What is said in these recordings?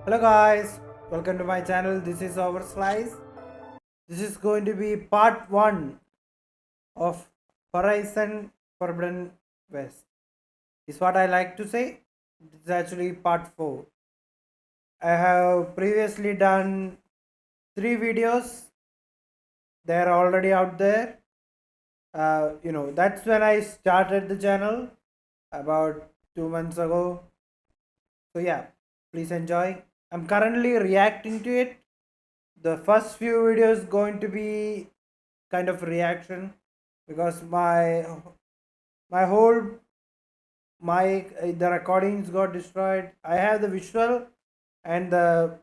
Hello guys, welcome to my channel. This is our slice. This is going to be part 1 of Horizon Forbidden West. Is what I like to say. It's actually part 4. I have previously done 3 videos. They are already out there. That's when I started the channel about 2 months ago. So yeah, please enjoy. I'm currently reacting to it. The first few videos going to be kind of reaction because my whole mic the recordings got destroyed. I have the visual and the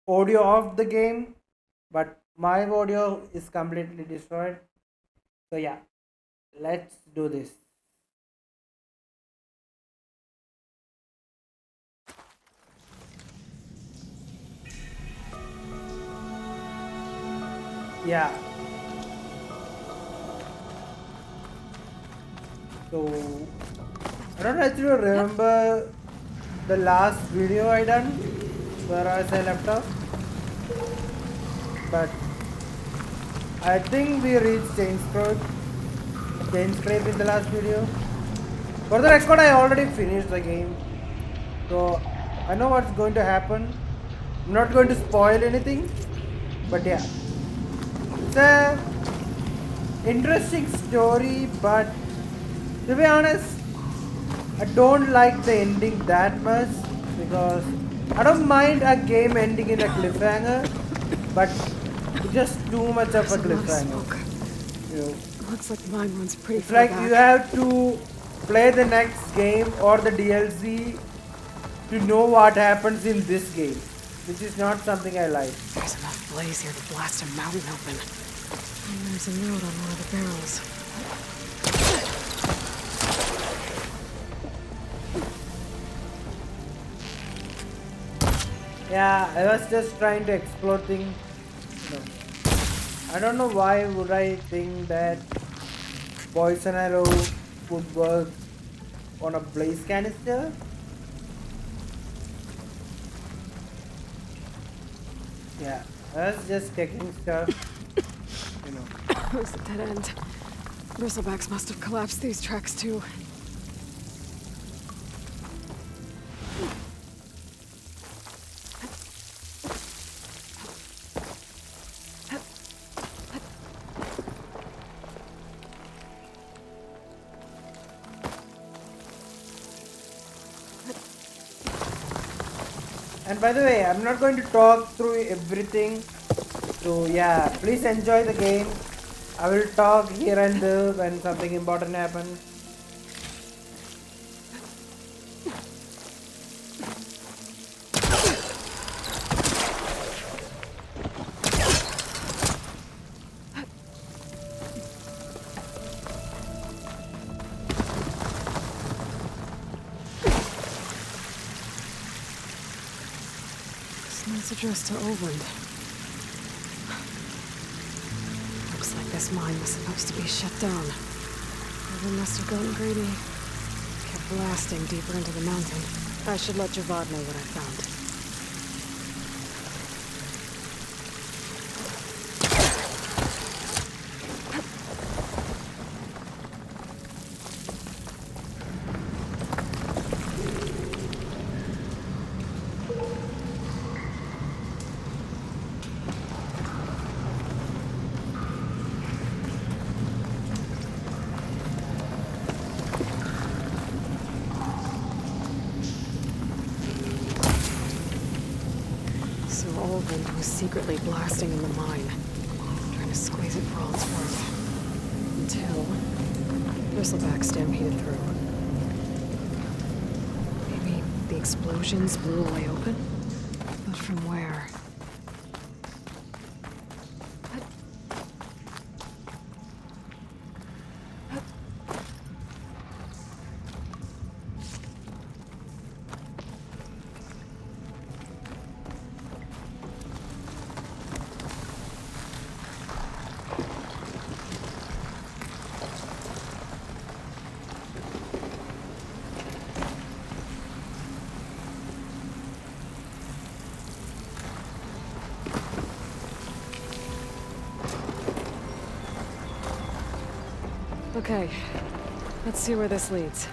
audio of the game, but my audio is completely destroyed. So yeah, let's do this. Yeah, so I don't actually remember the last video I done where I left off, but I think we reached Chain Scrape in the last video. For the record, I already finished the game, so I know what's going to happen. I'm not going to spoil anything, but yeah, it's a interesting story. But to be honest, I don't like the ending that much because I don't mind a game ending in a cliffhanger, but it's just too much of There's a a lot of cliffhanger. smoke. You know, Looks like the mine runs pretty it's far like back. you have to play the next game or the DLC to know what happens in this game, which is not something I like. There's enough blaze here to blast a mountain open. And there's a note on one of the barrels. Yeah, I was just trying to explore things. You know, I don't know why would I think that poison arrow would work on a blaze canister. Yeah, I was just checking stuff. You know. Looks a dead end. Bristlebacks must have collapsed these tracks too. And by the way, I'm not going to talk through everything. So yeah, please enjoy the game. I will talk here and there when something important happens. This note's addressed to Overland. Looks like this mine was supposed to be shut down. Overland must have gotten greedy. Kept blasting deeper into the mountain. I should let Javad know what I found. So Overland was secretly blasting in the mine, trying to squeeze it for all it's worth. Until Bristleback stampeded through. Maybe the explosions blew a way open? But from where? Okay, let's see where this leads.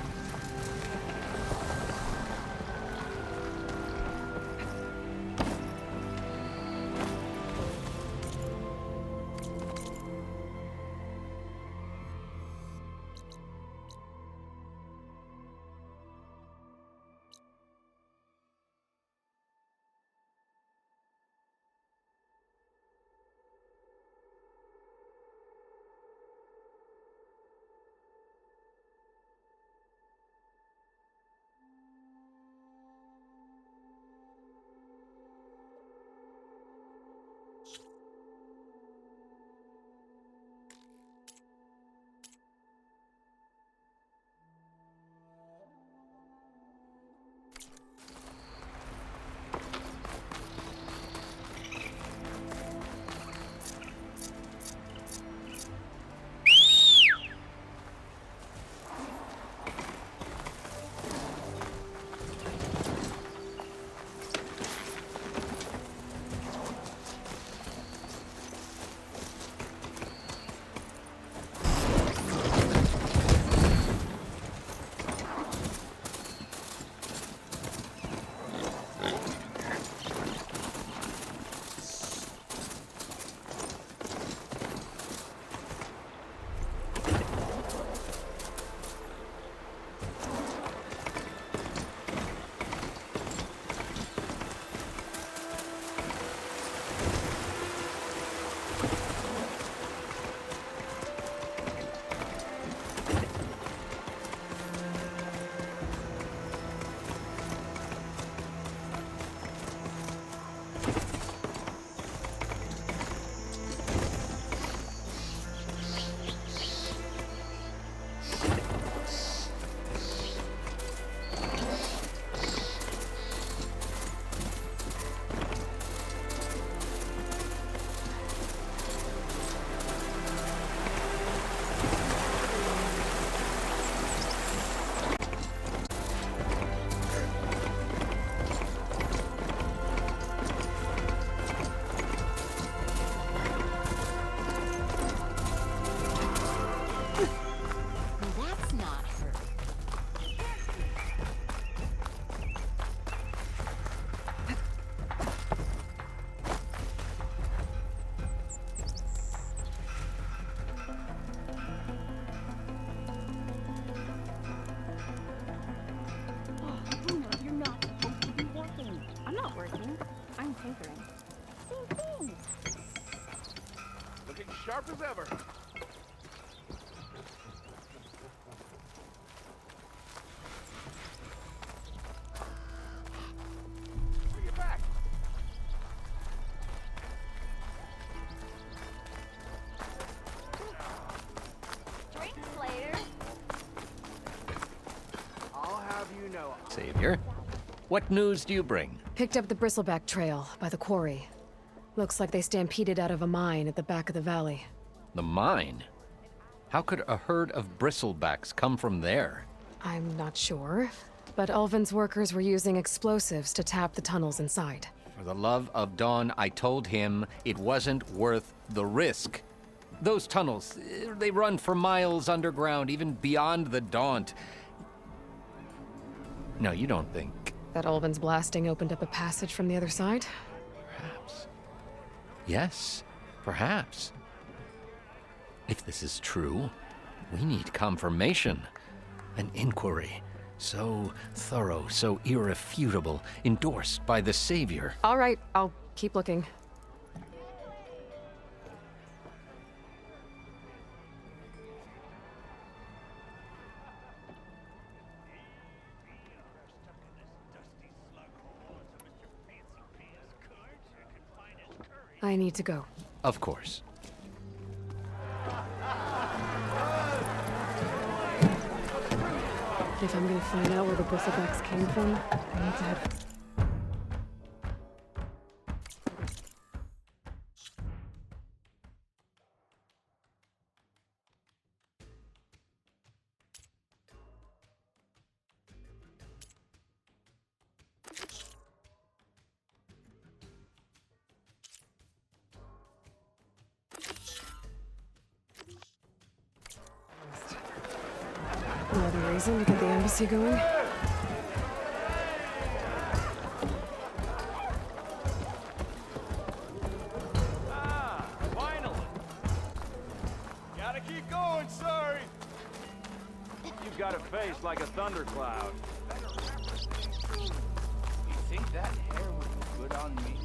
That's not her. You're not supposed to be working. I'm not working. I'm tinkering. Same thing. Looking sharp as ever. Bring it back. Drinks later. I'll have you know. Savior, what news do you bring? Picked up the Bristleback Trail by the quarry. Looks like they stampeded out of a mine at the back of the valley. The mine? How could a herd of bristlebacks come from there? I'm not sure, but Ulvin's workers were using explosives to tap the tunnels inside. For the love of Dawn, I told him it wasn't worth the risk. Those tunnels, they run for miles underground, even beyond the Daunt. No, you don't think. That Ulvin's blasting opened up a passage from the other side? Perhaps. Yes, perhaps. If this is true, we need confirmation. An inquiry. So thorough, so irrefutable, endorsed by the Savior. All right, I'll keep looking. I need to go. Of course. If I'm gonna find out where the bristlebacks came from, I need to head. reason to get the embassy going? Ah, finally. Gotta keep going, sorry. You've got a face like a thundercloud. You think that hair would look good on me?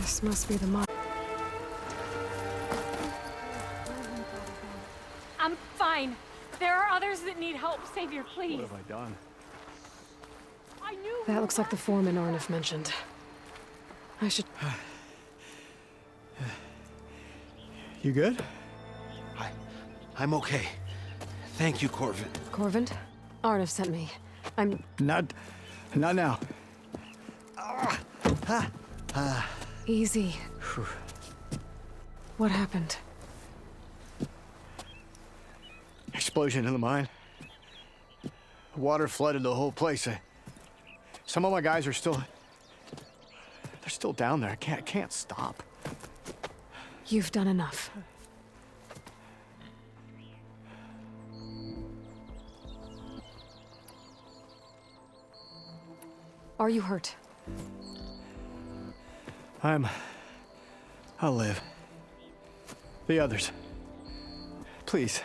This must be the mod. I'm fine. There are others that need help. Savior, please. What have I done? I knew. That looks like the foreman Arnif mentioned. I should... You good? I'm okay. Thank you, Corvin. Corvin? Arnif sent me. I'm... Not now. Easy. What happened? Explosion in the mine. Water flooded the whole place. Some of my guys are still... They're still down there. I can't stop. You've done enough. Are you hurt? I'll live. The others. Please.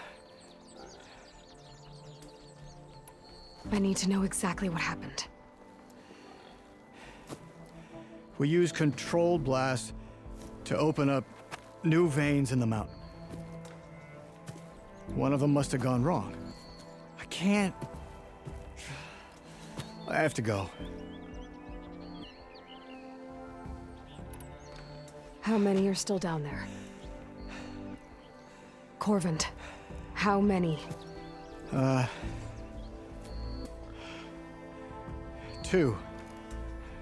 I need to know exactly what happened. We used controlled blast to open up new veins in the mountain. One of them must have gone wrong. I can't... I have to go. How many are still down there? Corvin, how many? Two.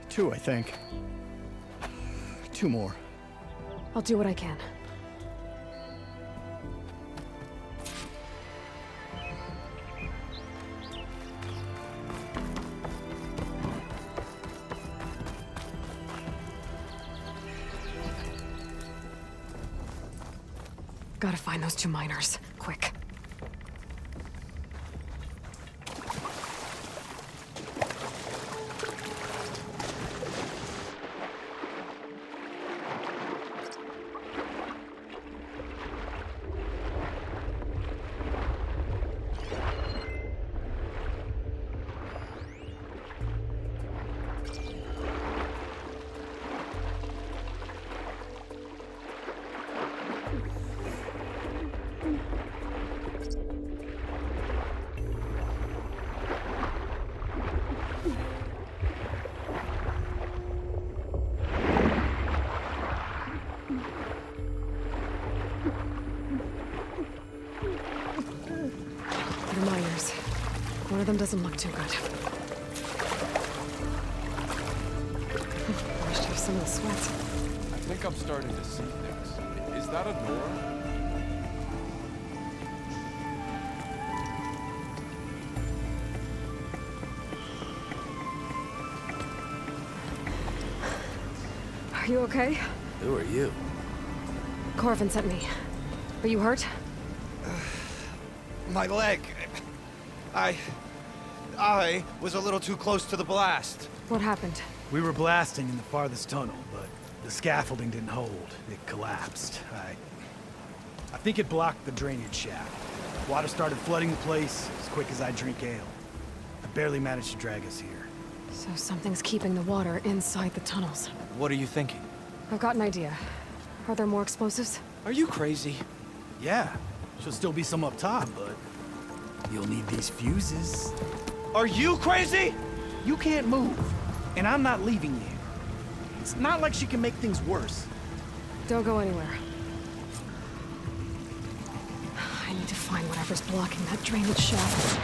Two, I think. Two more. I'll do what I can. Gotta find those two miners, quick. rhythm doesn't look too good. I wish to have some of the sweat. I think I'm starting to see things. Is that a Nora? Are you okay? Who are you? Corvin sent me. Are you hurt? My leg. I was a little too close to the blast. What happened? We were blasting in the farthest tunnel, but the scaffolding didn't hold. It collapsed. I think it blocked the drainage shaft. Water started flooding the place as quick as I drink ale. I barely managed to drag us here. So something's keeping the water inside the tunnels. What are you thinking? I've got an idea. Are there more explosives? Are you crazy? Yeah, should still be some up top, but you'll need these fuses. Are you crazy? You can't move, and I'm not leaving you. It's not like she can make things worse. Don't go anywhere. I need to find whatever's blocking that drainage shaft.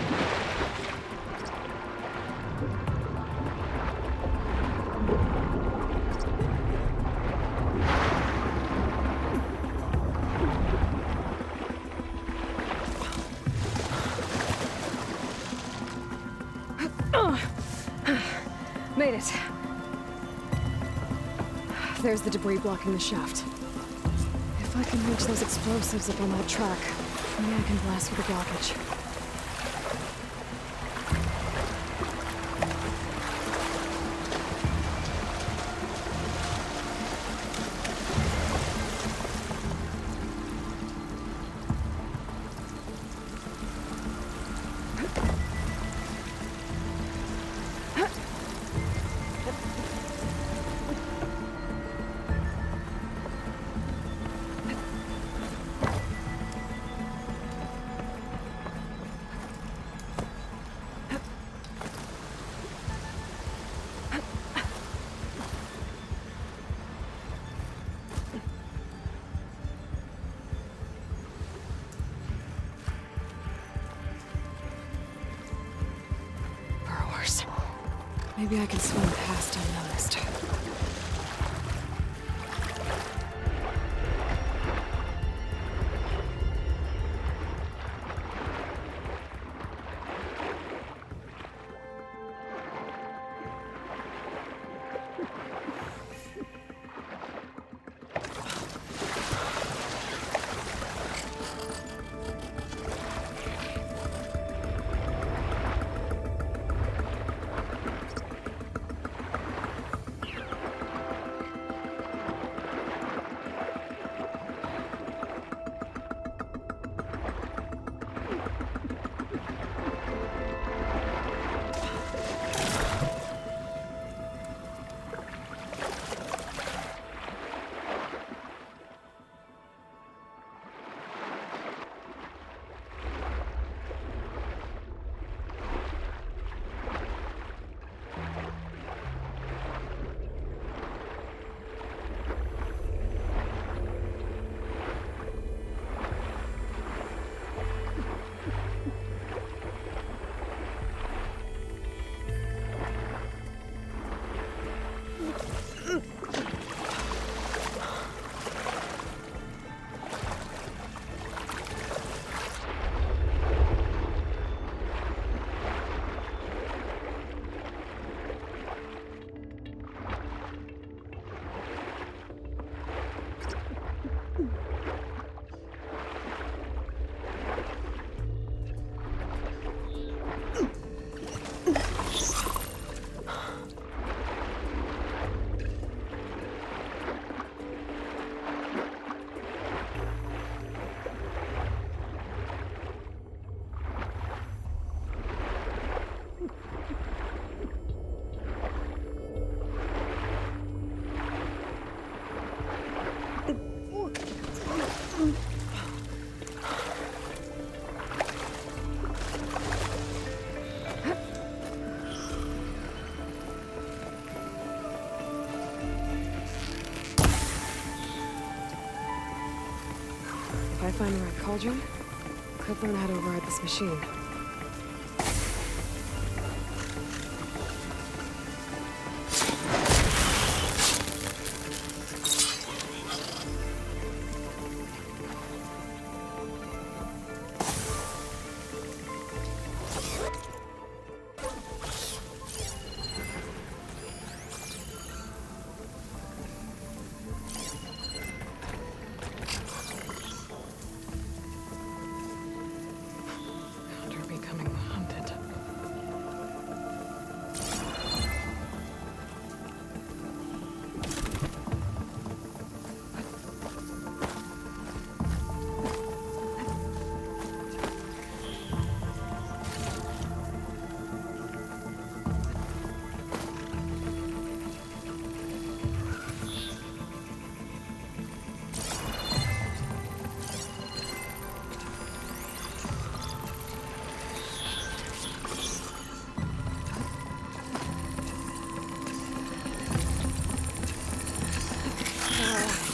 Made it. There's the debris blocking the shaft. If I can reach those explosives up on that track, maybe I can blast through the blockage. Maybe I can swim past unnoticed. If I find the right cauldron, could learn how to override this machine.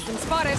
Been spotted.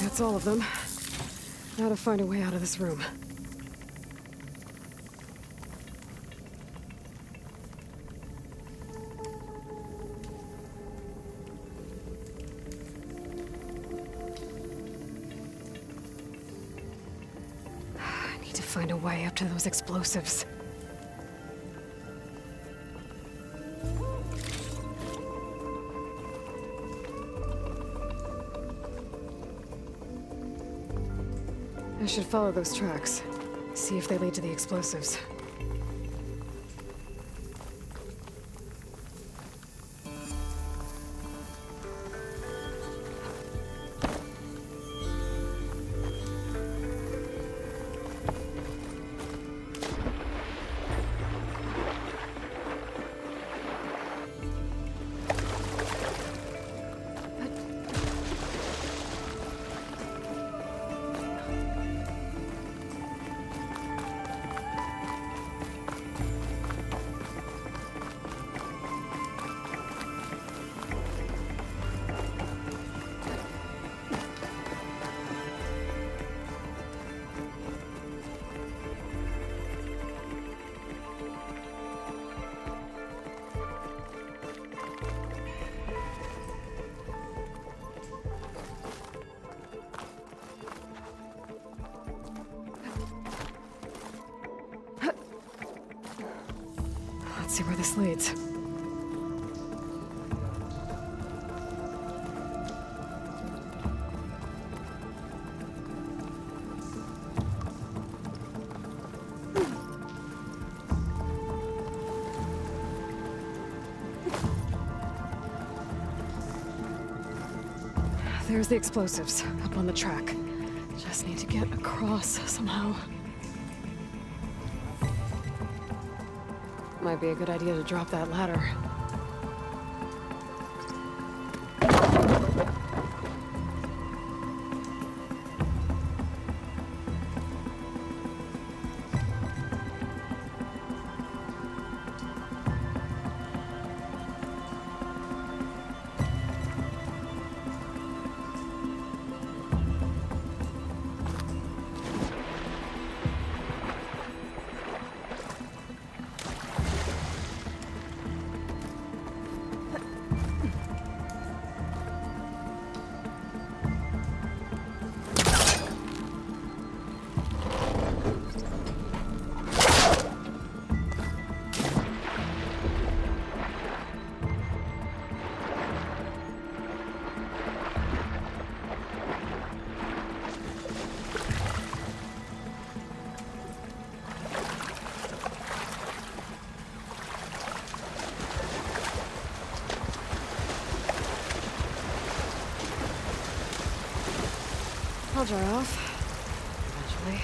That's all of them. Now to find a way out of this room. I need to find a way up to those explosives. I should follow those tracks. See if they lead to the explosives. Let's see where this leads. There's the explosives, up on the track. Just need to get across somehow. Might be a good idea to drop that ladder. I'll dry off. Eventually.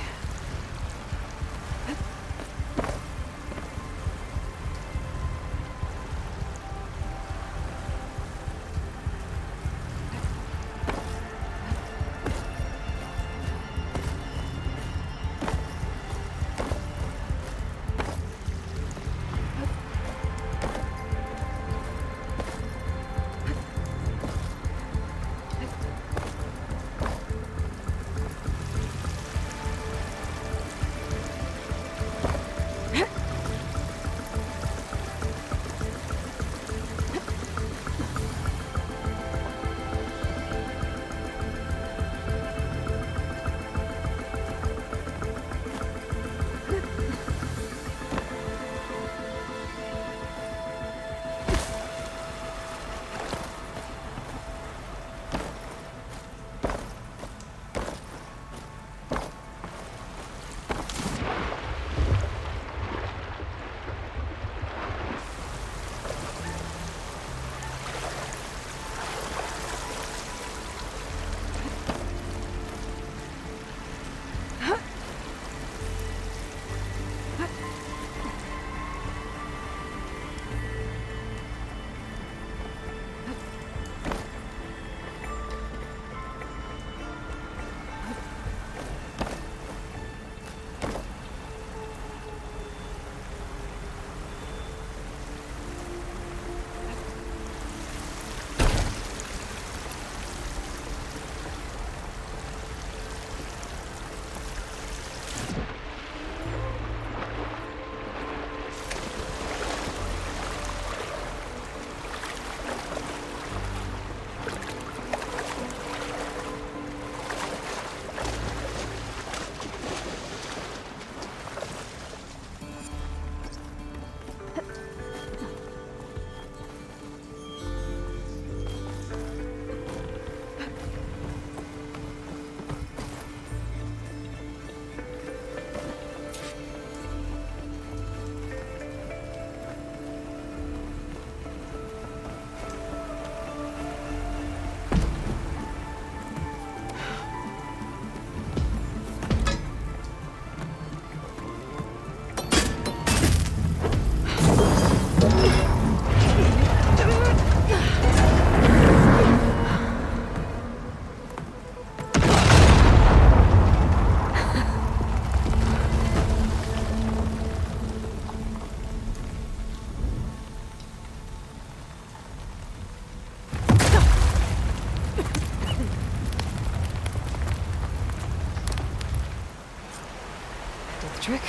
Do the trick.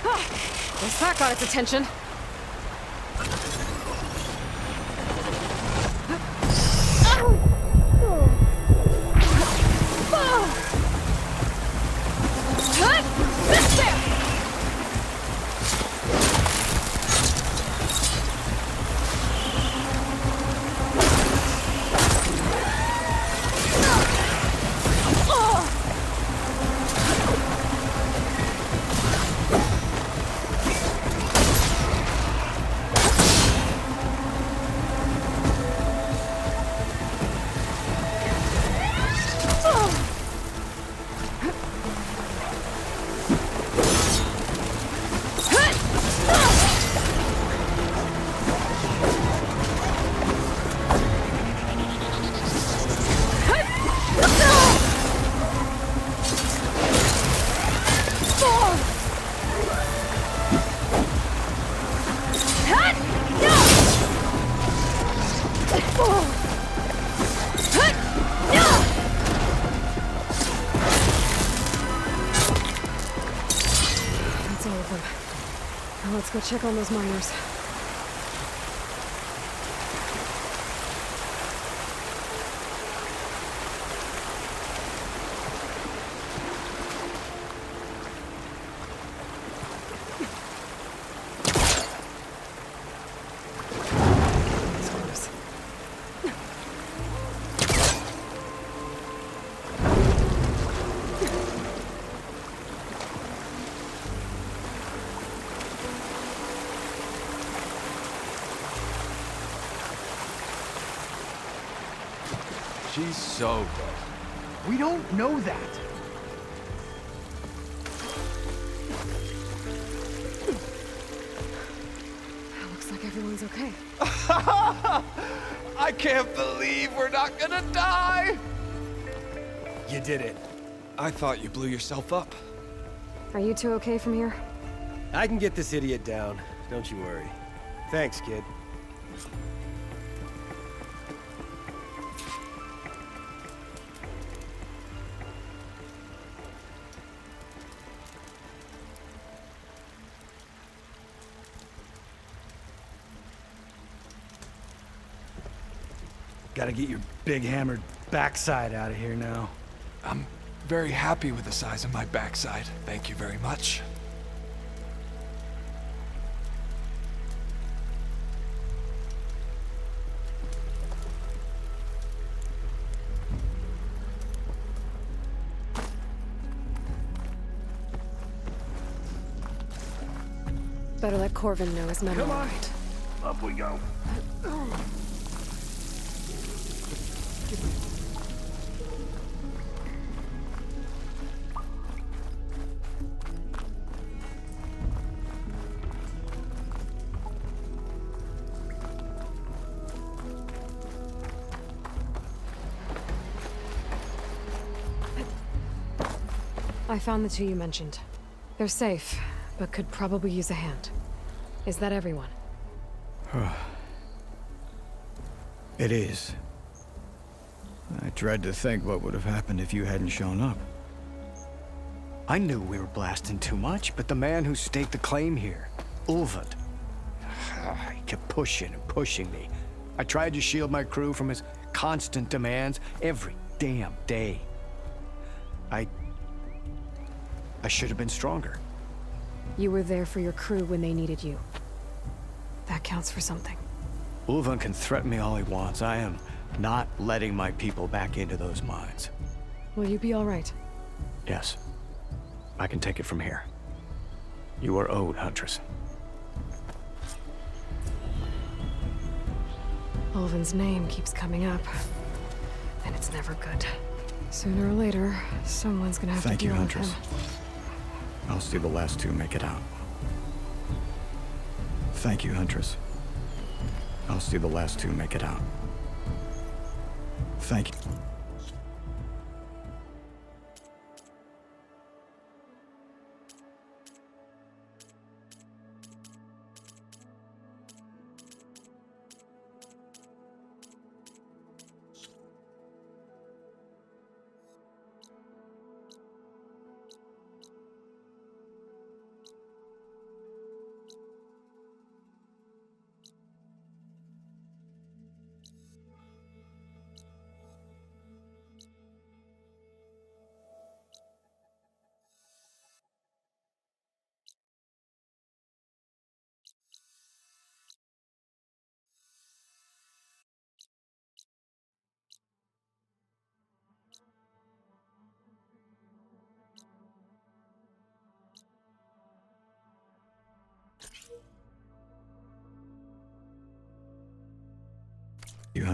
Ah! Guess that got its attention. That's all of them. Now let's go check on those miners. That's close. She's so dope. We don't know that. Looks like everyone's okay. I can't believe we're not gonna die! You did it. I thought you blew yourself up. Are you two okay from here? I can get this idiot down. Don't you worry. Thanks, kid. Gotta get your big hammered backside out of here now. I'm very happy with the size of my backside. Thank you very much. Better let Corvin know his men are all right. Up we go. I found the two you mentioned. They're safe, but could probably use a hand. Is that everyone? It is. I dread to think what would have happened if you hadn't shown up. I knew we were blasting too much, but the man who staked the claim here, Ulvund, he kept pushing and pushing me. I tried to shield my crew from his constant demands every damn day. I should have been stronger. You were there for your crew when they needed you. That counts for something. Ulvund can threaten me all he wants. I am not letting my people back into those mines. Will you be all right? Yes. I can take it from here. You are owed, Huntress. Ulvund's name keeps coming up, and it's never good. Sooner or later, someone's gonna have Thank to you, deal with Huntress. him. I'll see the last two make it out. Thank you, Huntress. I'll see the last two make it out. Thank you.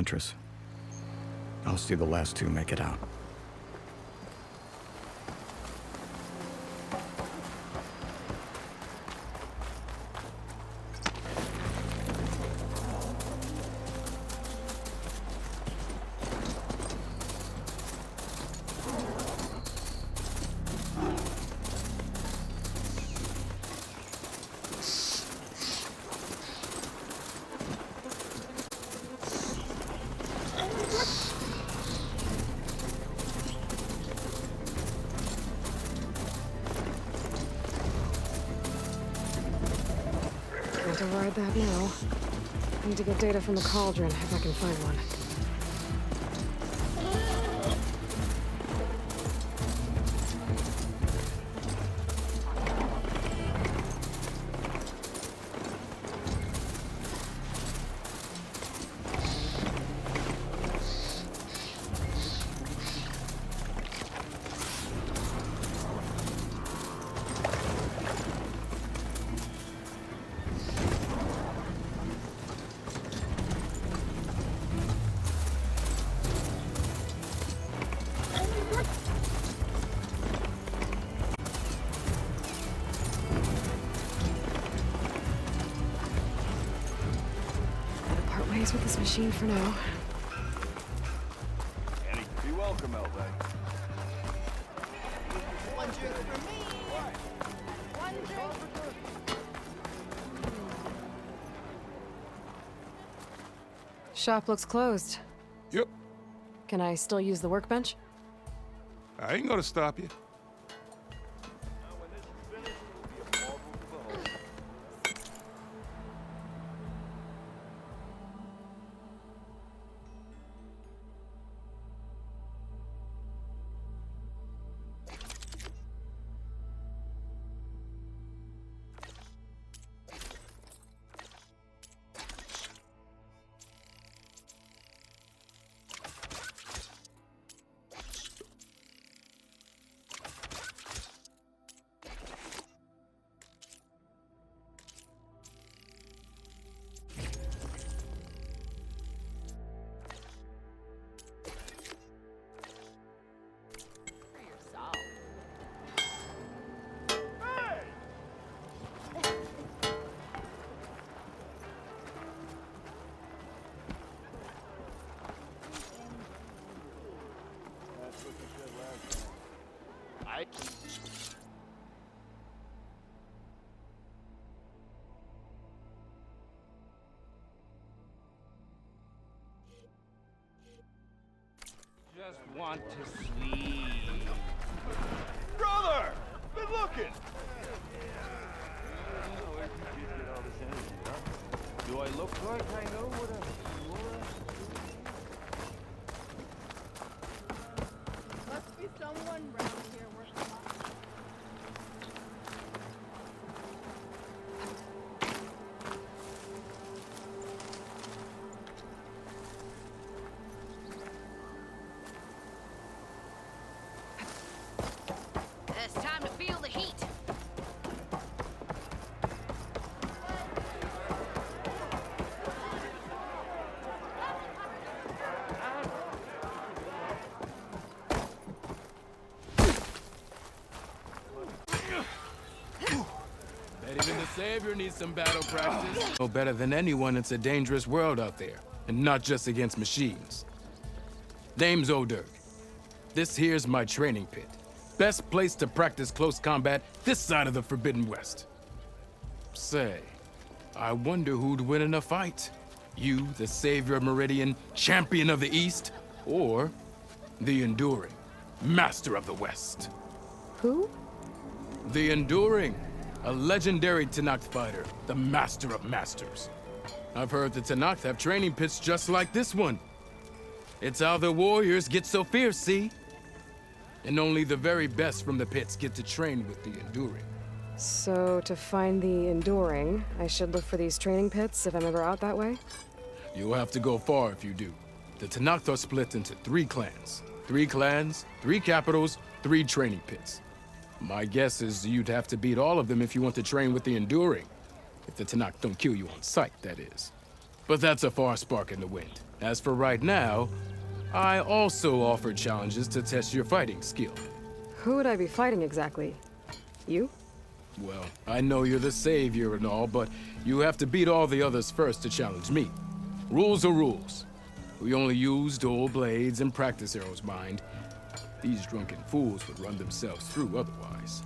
Ventress. I'll see the last two make it out. To ride that now. I need to get data from the cauldron if I can find one. Ways with this machine for now. Annie, be welcome, Elday. One drink for me. One drink. Shop looks closed. Yep. Can I still use the workbench? I ain't gonna stop you. Just want to sleep. Brother! Been looking! Do I look like I know what I'm Must be someone around here working on it. It's time to feel the heat. Bet even the Savior needs some battle practice. No better than anyone, it's a dangerous world out there, and not just against machines. Name's O'Dirk. This here's my training pit. Best place to practice close combat this side of the Forbidden West. Say, I wonder who'd win in a fight. You, the Savior of Meridian, Champion of the East, or the Enduring, Master of the West. Who? The Enduring, a legendary Tenakth fighter, the Master of Masters. I've heard the Tenakth have training pits just like this one. It's how the warriors get so fierce, see? And only the very best from the pits get to train with the Enduring. So, to find the Enduring, I should look for these training pits if I'm ever out that way? You'll have to go far if you do. The Tenakth are split into 3 clans. 3 clans, 3 capitals, 3 training pits. My guess is you'd have to beat all of them if you want to train with the Enduring. If the Tenakth don't kill you on sight, that is. But that's a far spark in the wind. As for right now, I also offer challenges to test your fighting skill. Who would I be fighting exactly? You? Well, I know you're the savior and all, but you have to beat all the others first to challenge me. Rules are rules. We only use dual blades and practice arrows, mind. These drunken fools would run themselves through otherwise.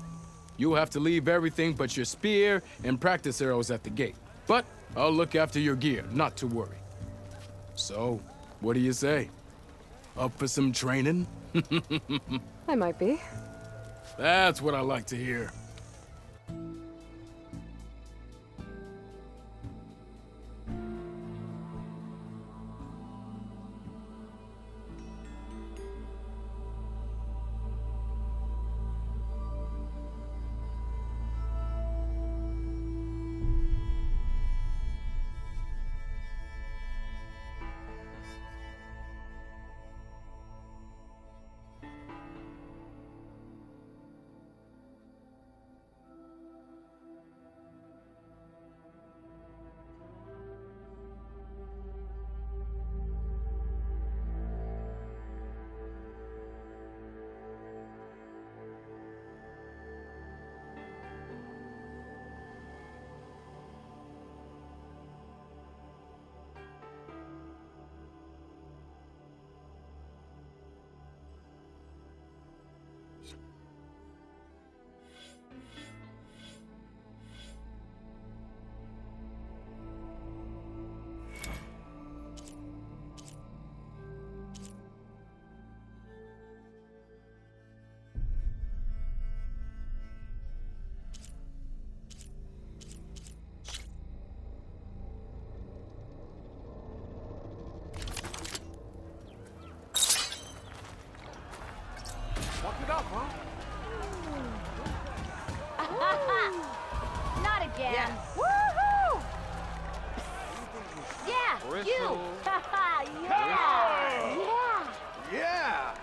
You'll have to leave everything but your spear and practice arrows at the gate. But I'll look after your gear, not to worry. So, what do you say? Up for some training? I might be. That's what I like to hear. Not again. Woohoo! Yeah, you. Yeah. Yeah!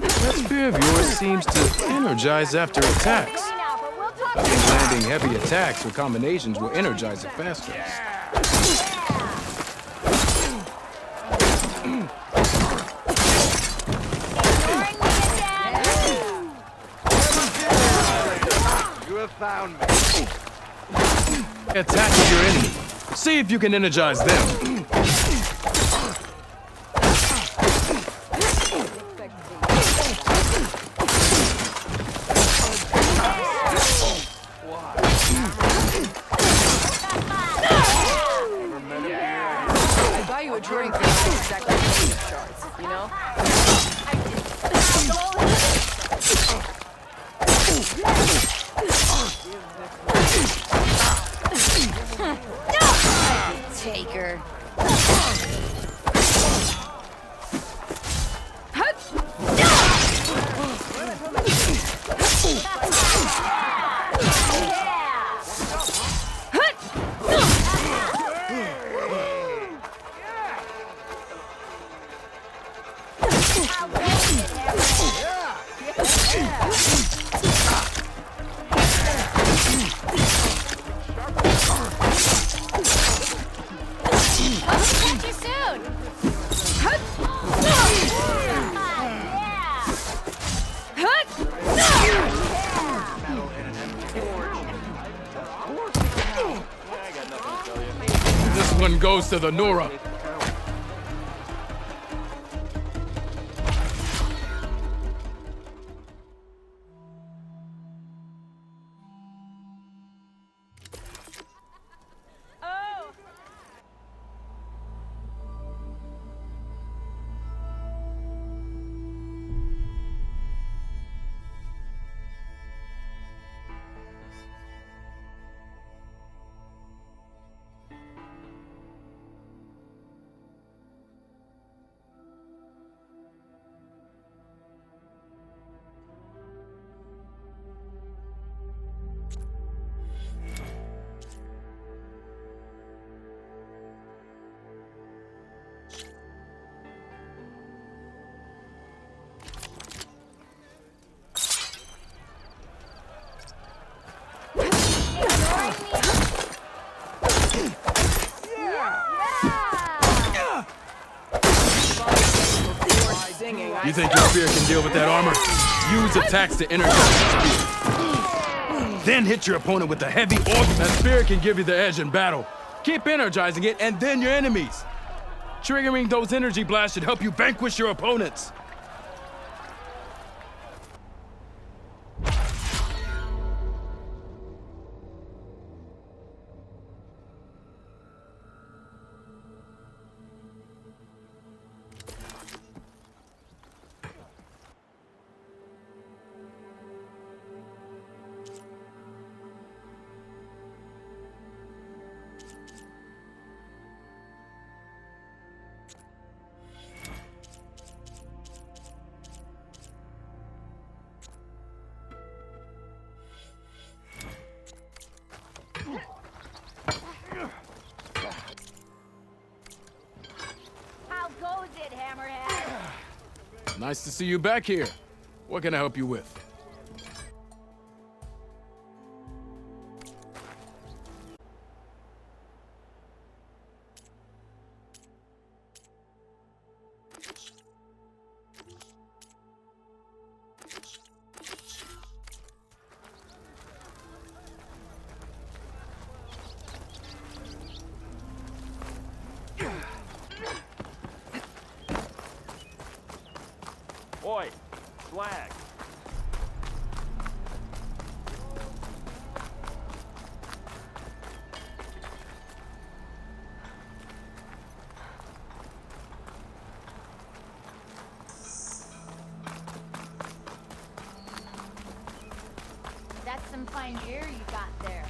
That spear of yours seems to energize after attacks. I think landing heavy attacks or combinations will energize it faster. You have found me. Attack your enemy. See if you can energize them. I'd buy you a drink for not exactly shards, you know? Taker. Catch you soon. This one goes to the Nora. can deal with that armor. Use attacks to energize the spear. Then hit your opponent with a heavy orb. That spear can give you the edge in battle. Keep energizing it, and then your enemies. Triggering those energy blasts should help you vanquish your opponents. How goes it, Hammerhead? Nice to see you back here. What can I help you with? Oi, flag. That's some fine gear you got there.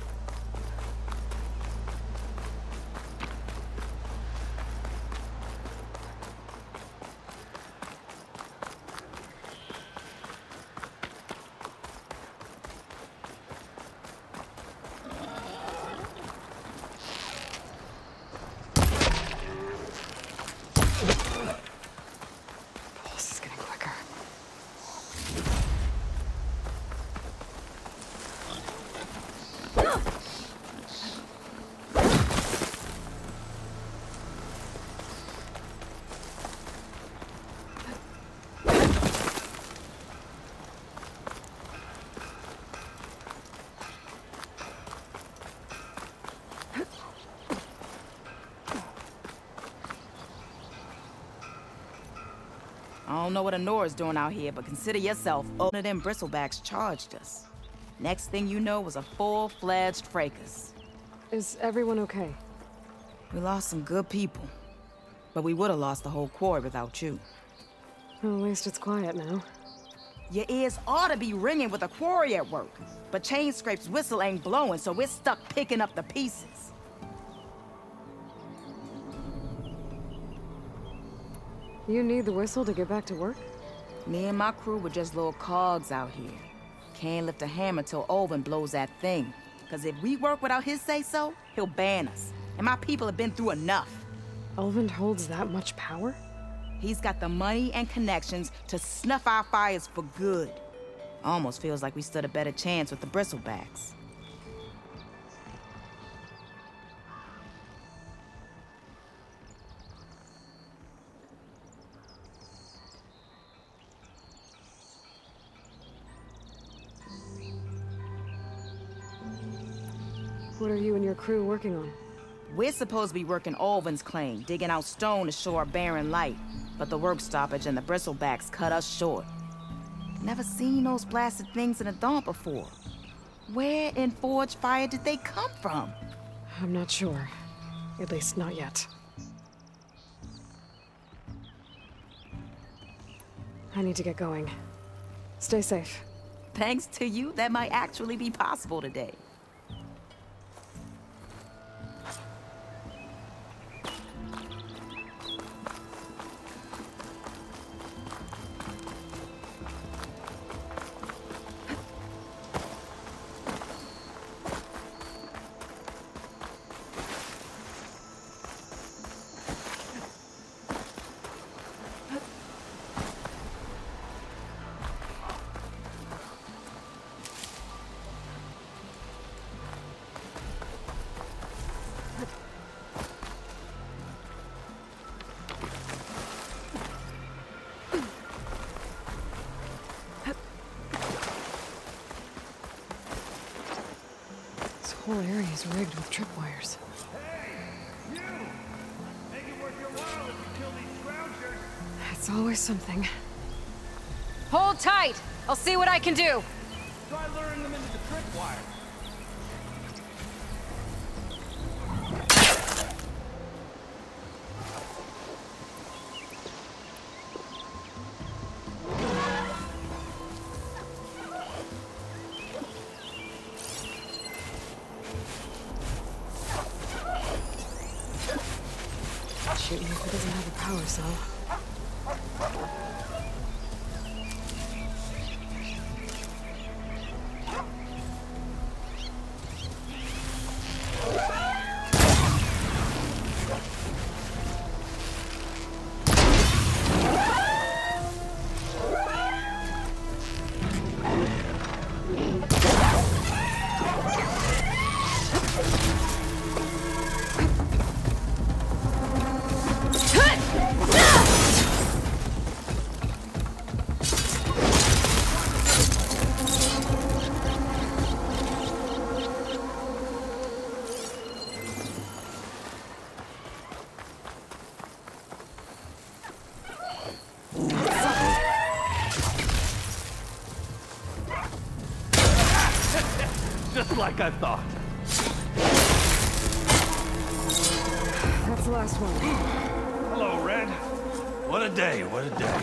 Pulse is getting quicker. I don't know what Honora's doing out here, but consider yourself one of them bristlebacks charged us. Next thing you know was a full-fledged fracas. Is everyone okay? We lost some good people, but we would have lost the whole quarry without you. Well, at least it's quiet now. Your ears ought to be ringing with a quarry at work, but Chainscrape's whistle ain't blowing, so we're stuck picking up the pieces. You need the whistle to get back to work? Me and my crew were just little cogs out here. Can't lift a hammer till Olvin blows that thing. Cause if we work without his say-so, he'll ban us. And my people have been through enough. Olvin holds that much power? He's got the money and connections to snuff our fires for good. Almost feels like we stood a better chance with the bristlebacks. What are you and your crew working on? We're supposed to be working Olvin's claim, digging out stone to show our barren light. But the work stoppage and the bristlebacks cut us short. Never seen those blasted things in a dawn before. Where in Forge Fire did they come from? I'm not sure. At least not yet. I need to get going. Stay safe. Thanks to you, that might actually be possible today. whole area is rigged with tripwires. It's always something. Hold tight! I'll see what I can do! Try luring them into the tripwire. Shoot me if it doesn't have a power cell. Just like I thought. That's the last one. Hello, Red. What a day, what a day.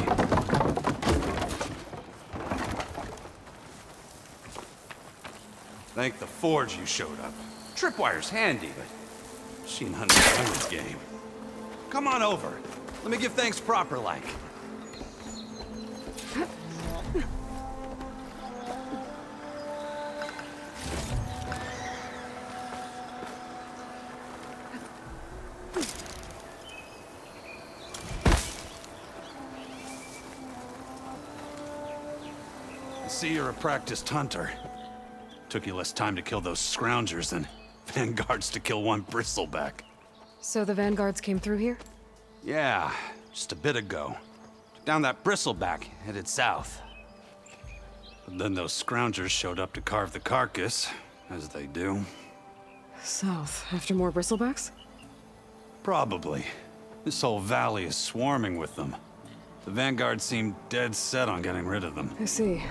Thank the Forge you showed up. Tripwire's handy, but machine hunting's another game. Come on over. Let me give thanks proper like. I see you're a practiced hunter. Took you less time to kill those scroungers than vanguards to kill one bristleback. So the vanguards came through here? Yeah, just a bit ago. Took down that bristleback, headed south. But then those scroungers showed up to carve the carcass, as they do. South, after more bristlebacks? Probably. This whole valley is swarming with them. The vanguard seemed dead set on getting rid of them. I see.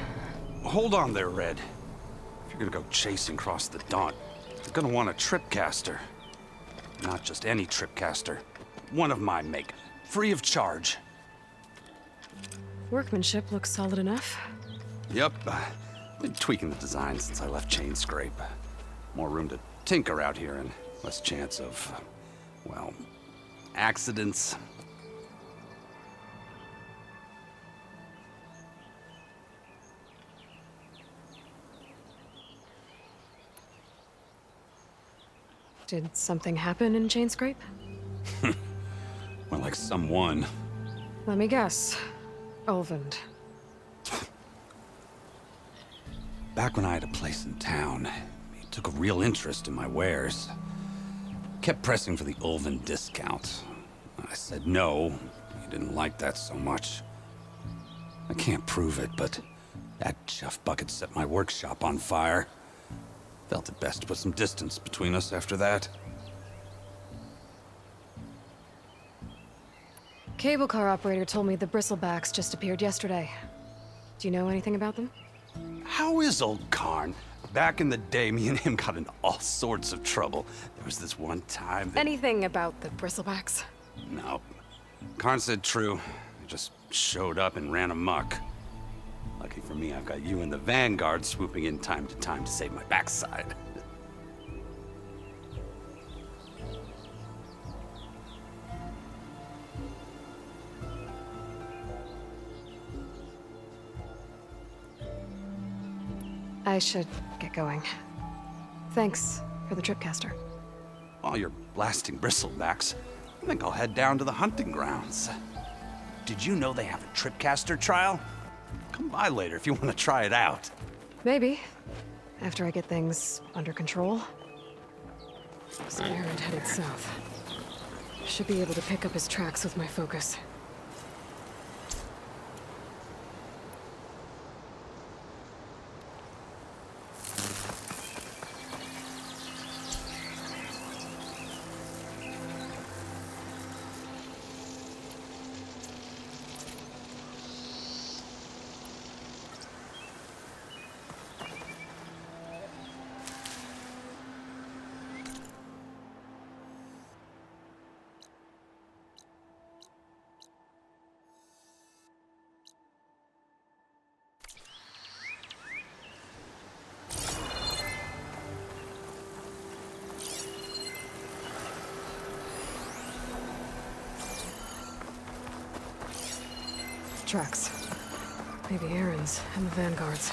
Hold on there, Red. If you're gonna go chasing across the Daunt, you're gonna want a tripcaster. Not just any tripcaster. One of my make. Free of charge. Workmanship looks solid enough. Yep. Been tweaking the design since I left Chain Scrape. More room to tinker out here and less chance of, well, accidents. Did something happen in Chain Scrape? Well, like someone. Let me guess. Ulvund. Back when I had a place in town, he took a real interest in my wares. Kept pressing for the Ulvund discount. I said no. He didn't like that so much. I can't prove it, but that chuff bucket set my workshop on fire. Felt it best to put some distance between us after that. Cable car operator told me the bristlebacks just appeared yesterday. Do you know anything about them? How is old Karn? Back in the day, me and him got in all sorts of trouble. There was this one time that... Anything about the bristlebacks? No. Karn said true. I just showed up and ran amok. Lucky for me, I've got you and the Vanguard swooping in time to time to save my backside. I should get going. Thanks for the tripcaster. While you're blasting bristlebacks, I think I'll head down to the hunting grounds. Did you know they have a tripcaster trial? Come by later if you want to try it out. Maybe. After I get things under control. This errand headed south. Should be able to pick up his tracks with my focus. tracks. Maybe Aaron's and the Vanguard's.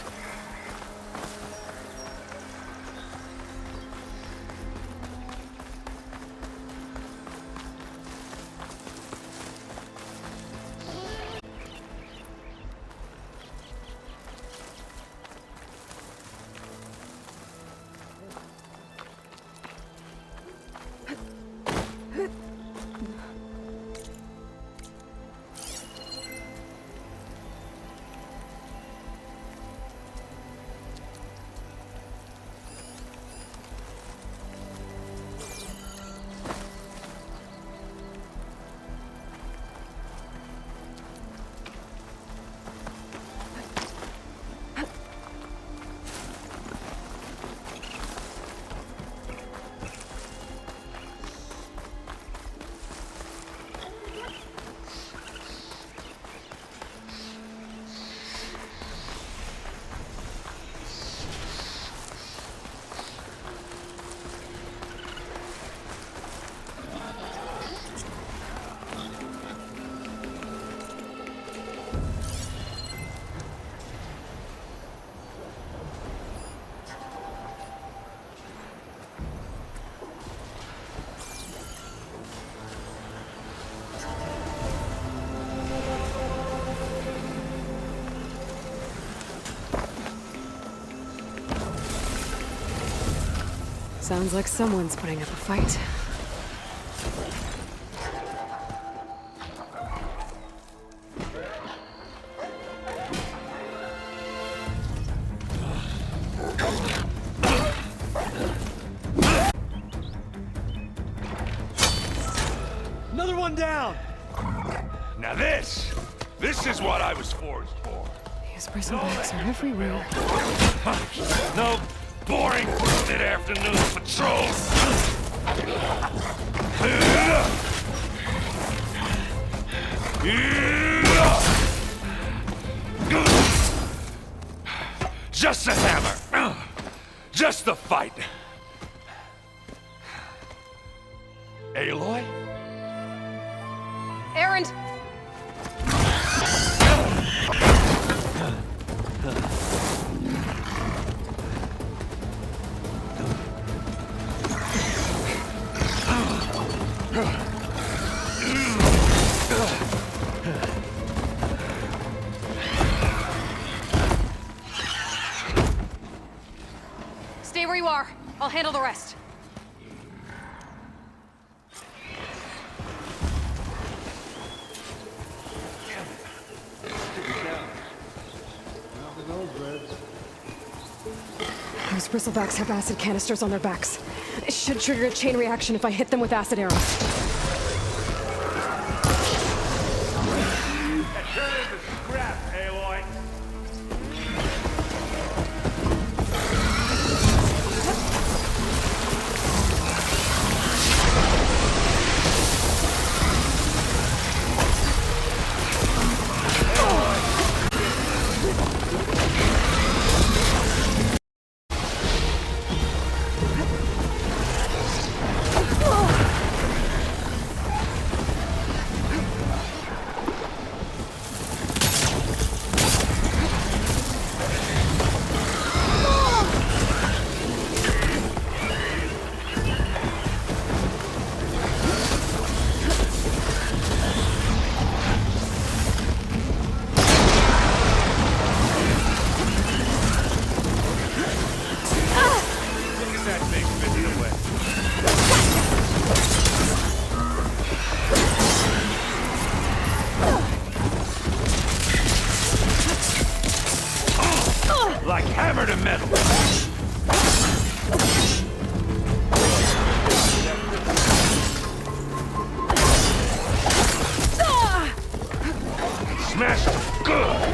Sounds like someone's putting up a fight. Another one down! Now this is what I was forged for. These bristlebacks are everywhere. No boring mid-afternoon patrols. Just a hammer. Just the fight. Aloy? Aaron! Stay where you are. I'll handle the rest. Those bristlebacks have acid canisters on their backs. It should trigger a chain reaction if I hit them with acid arrows. Turn into scrap, Aloy. Like hammer to metal. Smashed him good.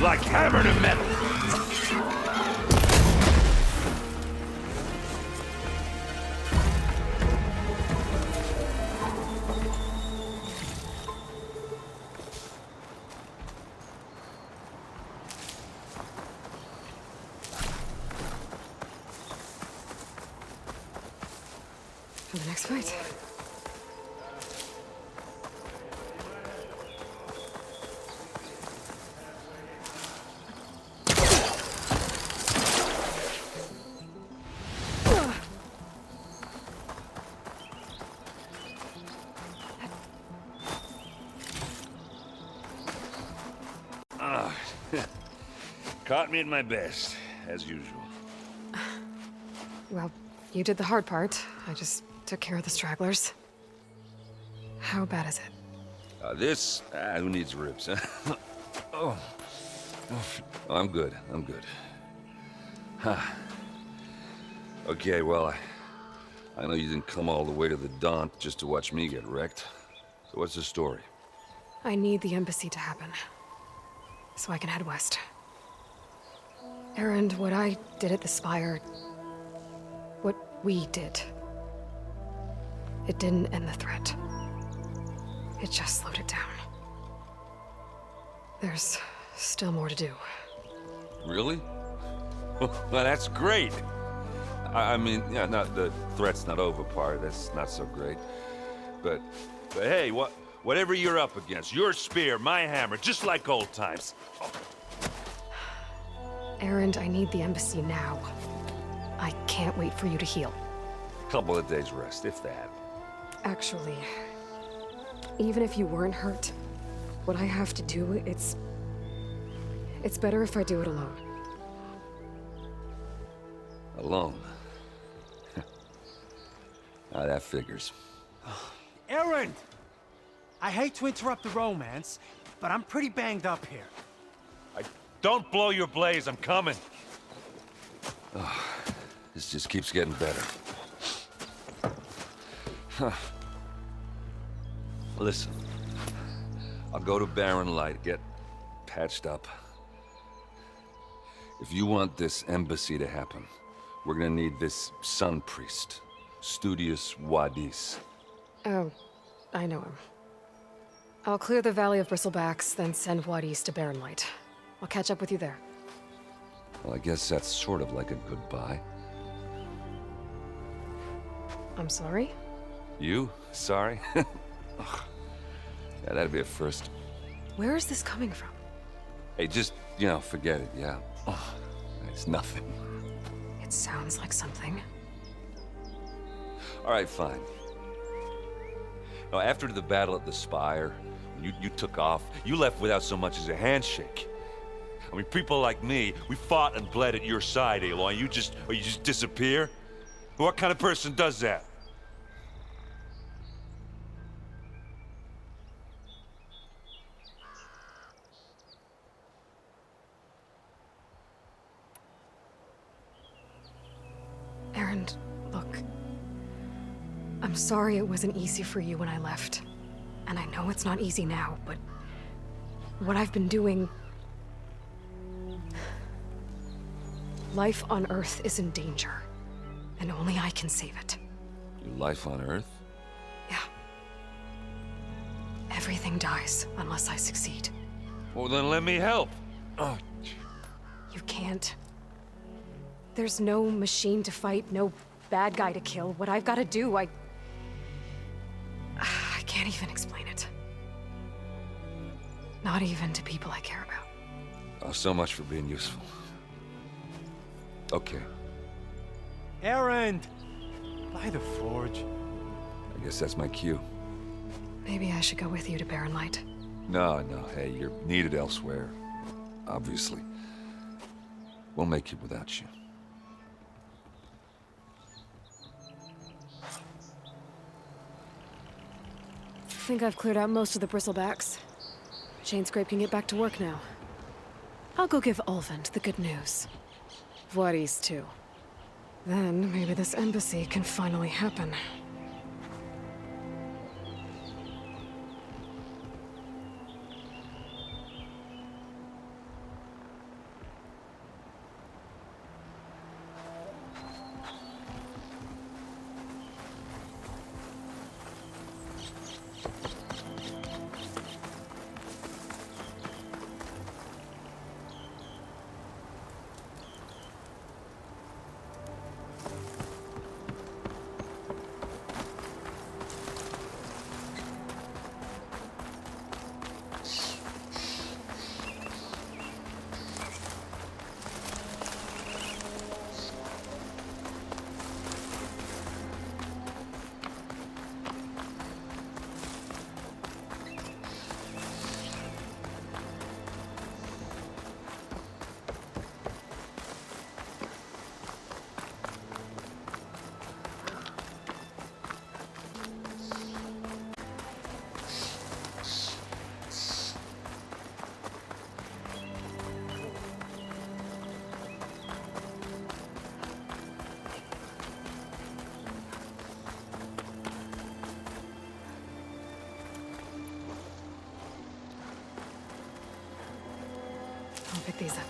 like hammer to metal. For the next fight. Caught me at my best, as usual. Well, you did the hard part. I just took care of the stragglers. How bad is it? Who needs ribs, huh? Oh. I'm good, I'm good. Huh. Okay, well, I know you didn't come all the way to the Daunt just to watch me get wrecked. So what's the story? I need the embassy to happen, so I can head west. Erend, what I did at the Spire, what we did, it didn't end the threat. It just slowed it down. There's still more to do. Really? Well, that's great. I mean, yeah, not the threat's not over part, that's not so great. But hey, whatever you're up against, your spear, my hammer, just like old times. Erend, I need the embassy now. I can't wait for you to heal. Couple of days rest, if that. Actually, even if you weren't hurt, what I have to do, it's better if I do it alone. Alone? That figures. Erend! I hate to interrupt the romance, but I'm pretty banged up here. Don't blow your blaze, I'm coming. This just keeps getting better. Huh. Listen, I'll go to Barren Light, get patched up. If you want this embassy to happen, we're gonna need this Sun Priest, Studius Wadis. Oh, I know him. I'll clear the Valley of Bristlebacks, then send Wadis to Barren Light. I'll catch up with you there. Well, I guess that's sort of like a goodbye. I'm sorry? You? Sorry? Ugh. Yeah, that'd be a first. Where is this coming from? Hey, just, forget it, yeah. Ugh. It's nothing. It sounds like something. All right, fine. Now, after the battle at the Spire, you took off, you left without so much as a handshake. I mean, people like me, we fought and bled at your side, Aloy. You just disappear? What kind of person does that? Erend, look. I'm sorry it wasn't easy for you when I left. And I know it's not easy now, but what I've been doing... Life on Earth is in danger, and only I can save it. Your life on Earth? Yeah. Everything dies unless I succeed. Well, then let me help. Oh. You can't. There's no machine to fight, no bad guy to kill. What I've got to do, I can't even explain it. Not even to people I care about. Oh, so much for being useful. Okay. Erend! By the forge. I guess that's my cue. Maybe I should go with you to Barren Light. No, hey, you're needed elsewhere. Obviously. We'll make it without you. I think I've cleared out most of the Bristlebacks. Chainscrape can get back to work now. I'll go give Ulvund the good news. Wadis, too. Then, maybe this embassy can finally happen. I'll pick these up.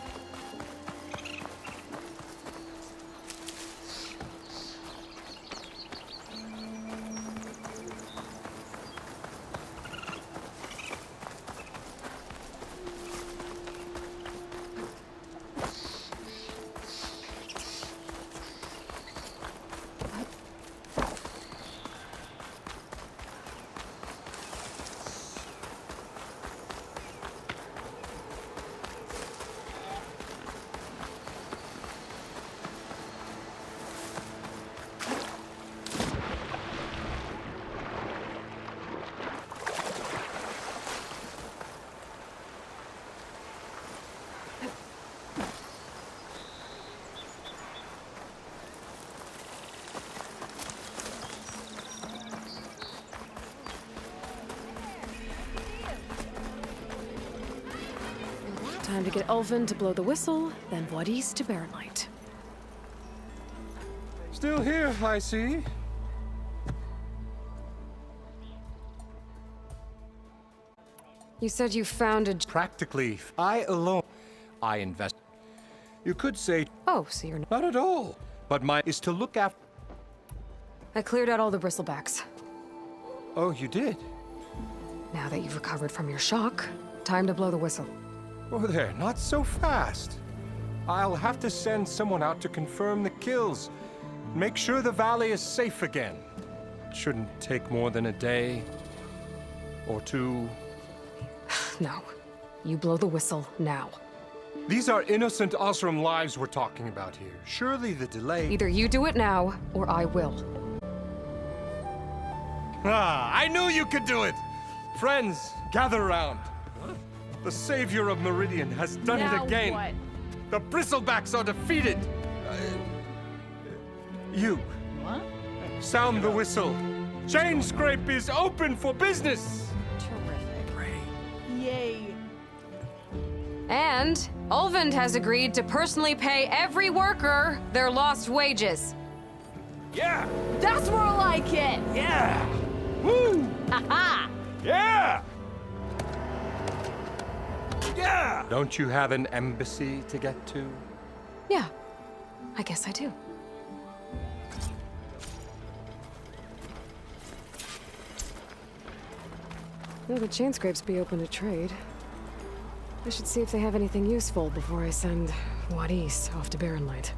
Time to get Ulvin to blow the whistle, then Wadis to Barren Light. Still here, I see. You said you found a... Practically, I alone. I invest. You could say... Oh, so you're not at all. But my is to look after... I cleared out all the bristlebacks. Oh, you did? Now that you've recovered from your shock, time to blow the whistle. Oh, there, not so fast. I'll have to send someone out to confirm the kills. Make sure the valley is safe again. It shouldn't take more than a day or two. No. You blow the whistle now. These are innocent Osram lives we're talking about here. Surely the delay... Either you do it now, or I will. Ah, I knew you could do it! Friends, gather around. The savior of Meridian has done it again. What? The Bristlebacks are defeated. You. What? Sound the whistle. Chainscrape is open for business. Terrific. Yay. And Ulvin has agreed to personally pay every worker their lost wages. Yeah. That's more like it. Yeah. Woo. Ha-ha. Yeah. Yeah. Don't you have an embassy to get to? Yeah, I guess I do. Well, the Chainscrapes be open to trade. I should see if they have anything useful before I send Wadis off to Barren Light.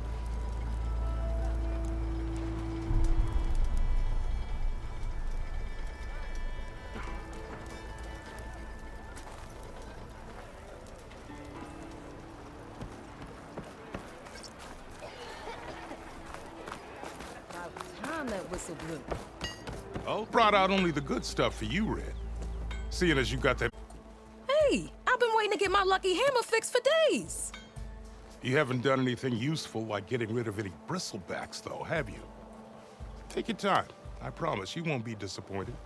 That whistle blew. Oh, brought out only the good stuff for you, Red. Seeing as you got that... Hey, I've been waiting to get my lucky hammer fixed for days. You haven't done anything useful like getting rid of any bristlebacks, though, have you? Take your time. I promise you won't be disappointed.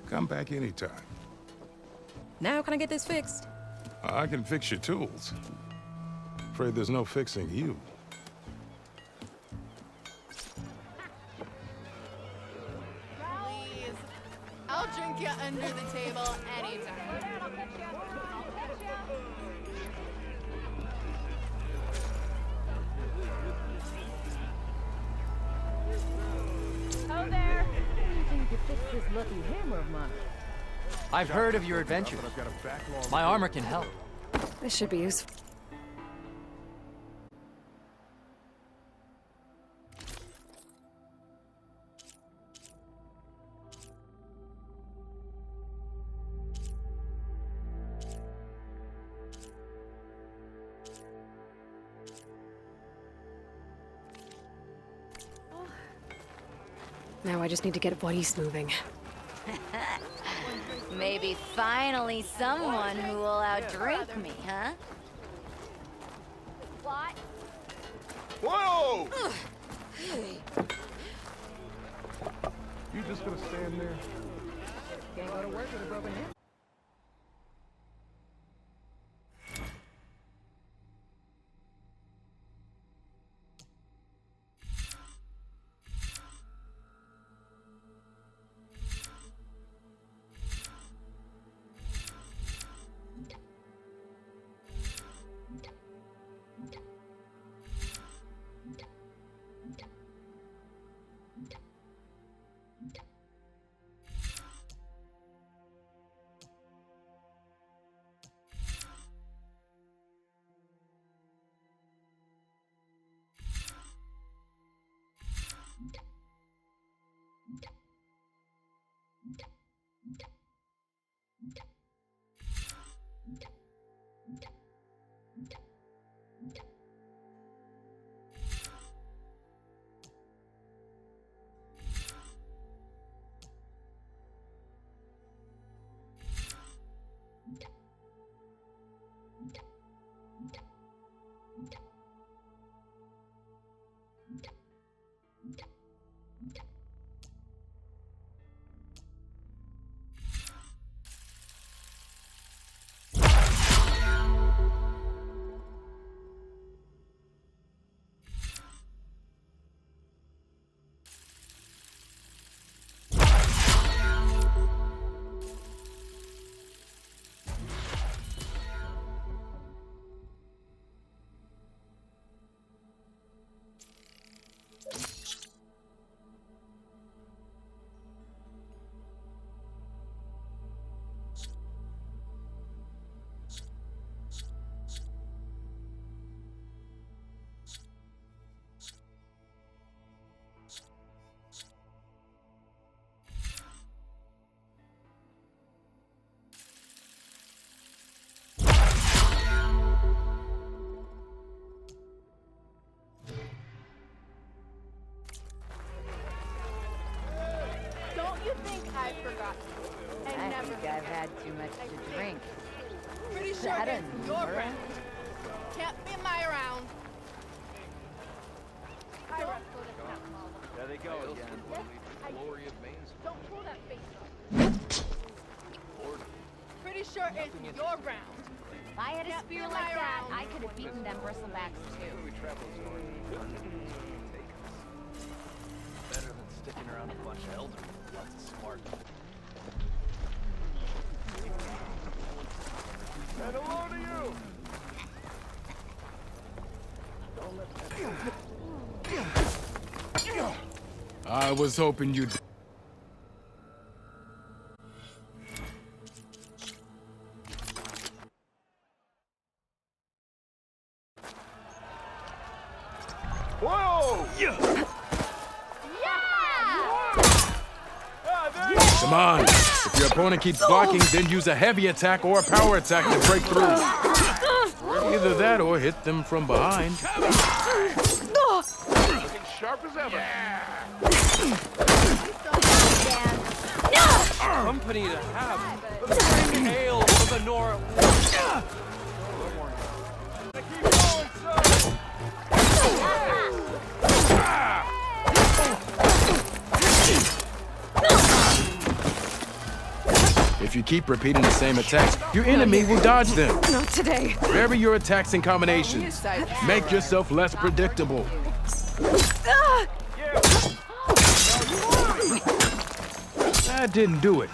Come back anytime. Now can I get this fixed? I can fix your tools. Afraid there's no fixing you. Please. I'll drink you under the table anytime. Oh there. I think you fixed this lucky hammer of mine. I've heard of your adventures. My armor can help. This should be useful. Now I just need to get Juarez moving. Maybe finally someone who will outdrink me, huh? What? Whoa! You just gonna stand there? Can't go to work with a broken hip. Don't you think I forgot? I think I've had too much to drink. Pretty sure That it's a your number? round. Can't be my round. There they go again. Don't pull that face up. Pretty sure it's your round. If I had a Can't spear be like my that, round. I could have beaten them bristlebacks too. Better than sticking around a bunch of elders. Lots of smart. And hello to you! I was hoping you'd... Whoa! Yeah! Come on. If your opponent keeps blocking, then use a heavy attack or a power attack to break through. Either that or hit them from behind. Looking sharp as ever. Company to have. Bring hail to the north. Keep going, son! If you keep repeating the same attacks, your enemy will dodge them. Not today. Vary your attacks and combinations. Make yourself less predictable. That didn't do it.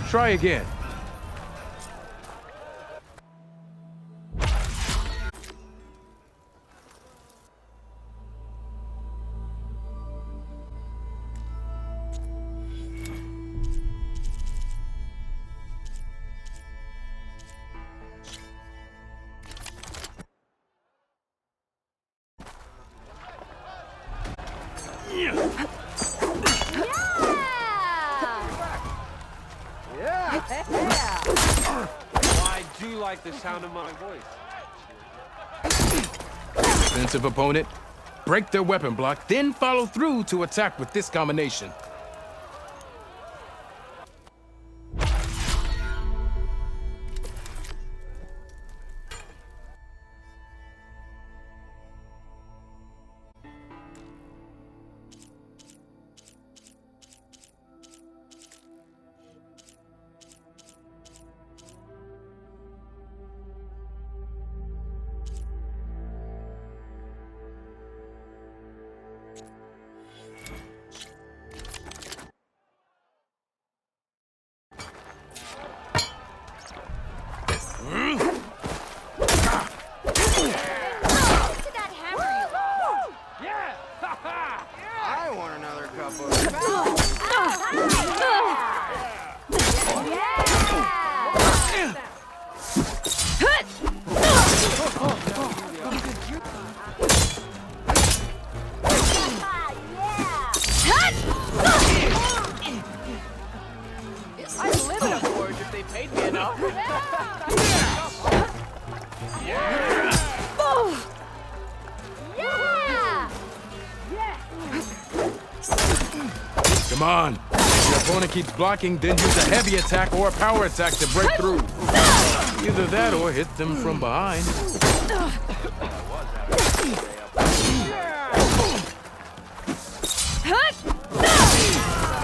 Try again. I do like the sound of my voice. Defensive opponent, break their weapon block, then follow through to attack with this combination. I want another cup of... I'd live in a forge if they paid me enough. Come on. If your opponent keeps blocking, then use a heavy attack or a power attack to break through. Either that or hit them from behind.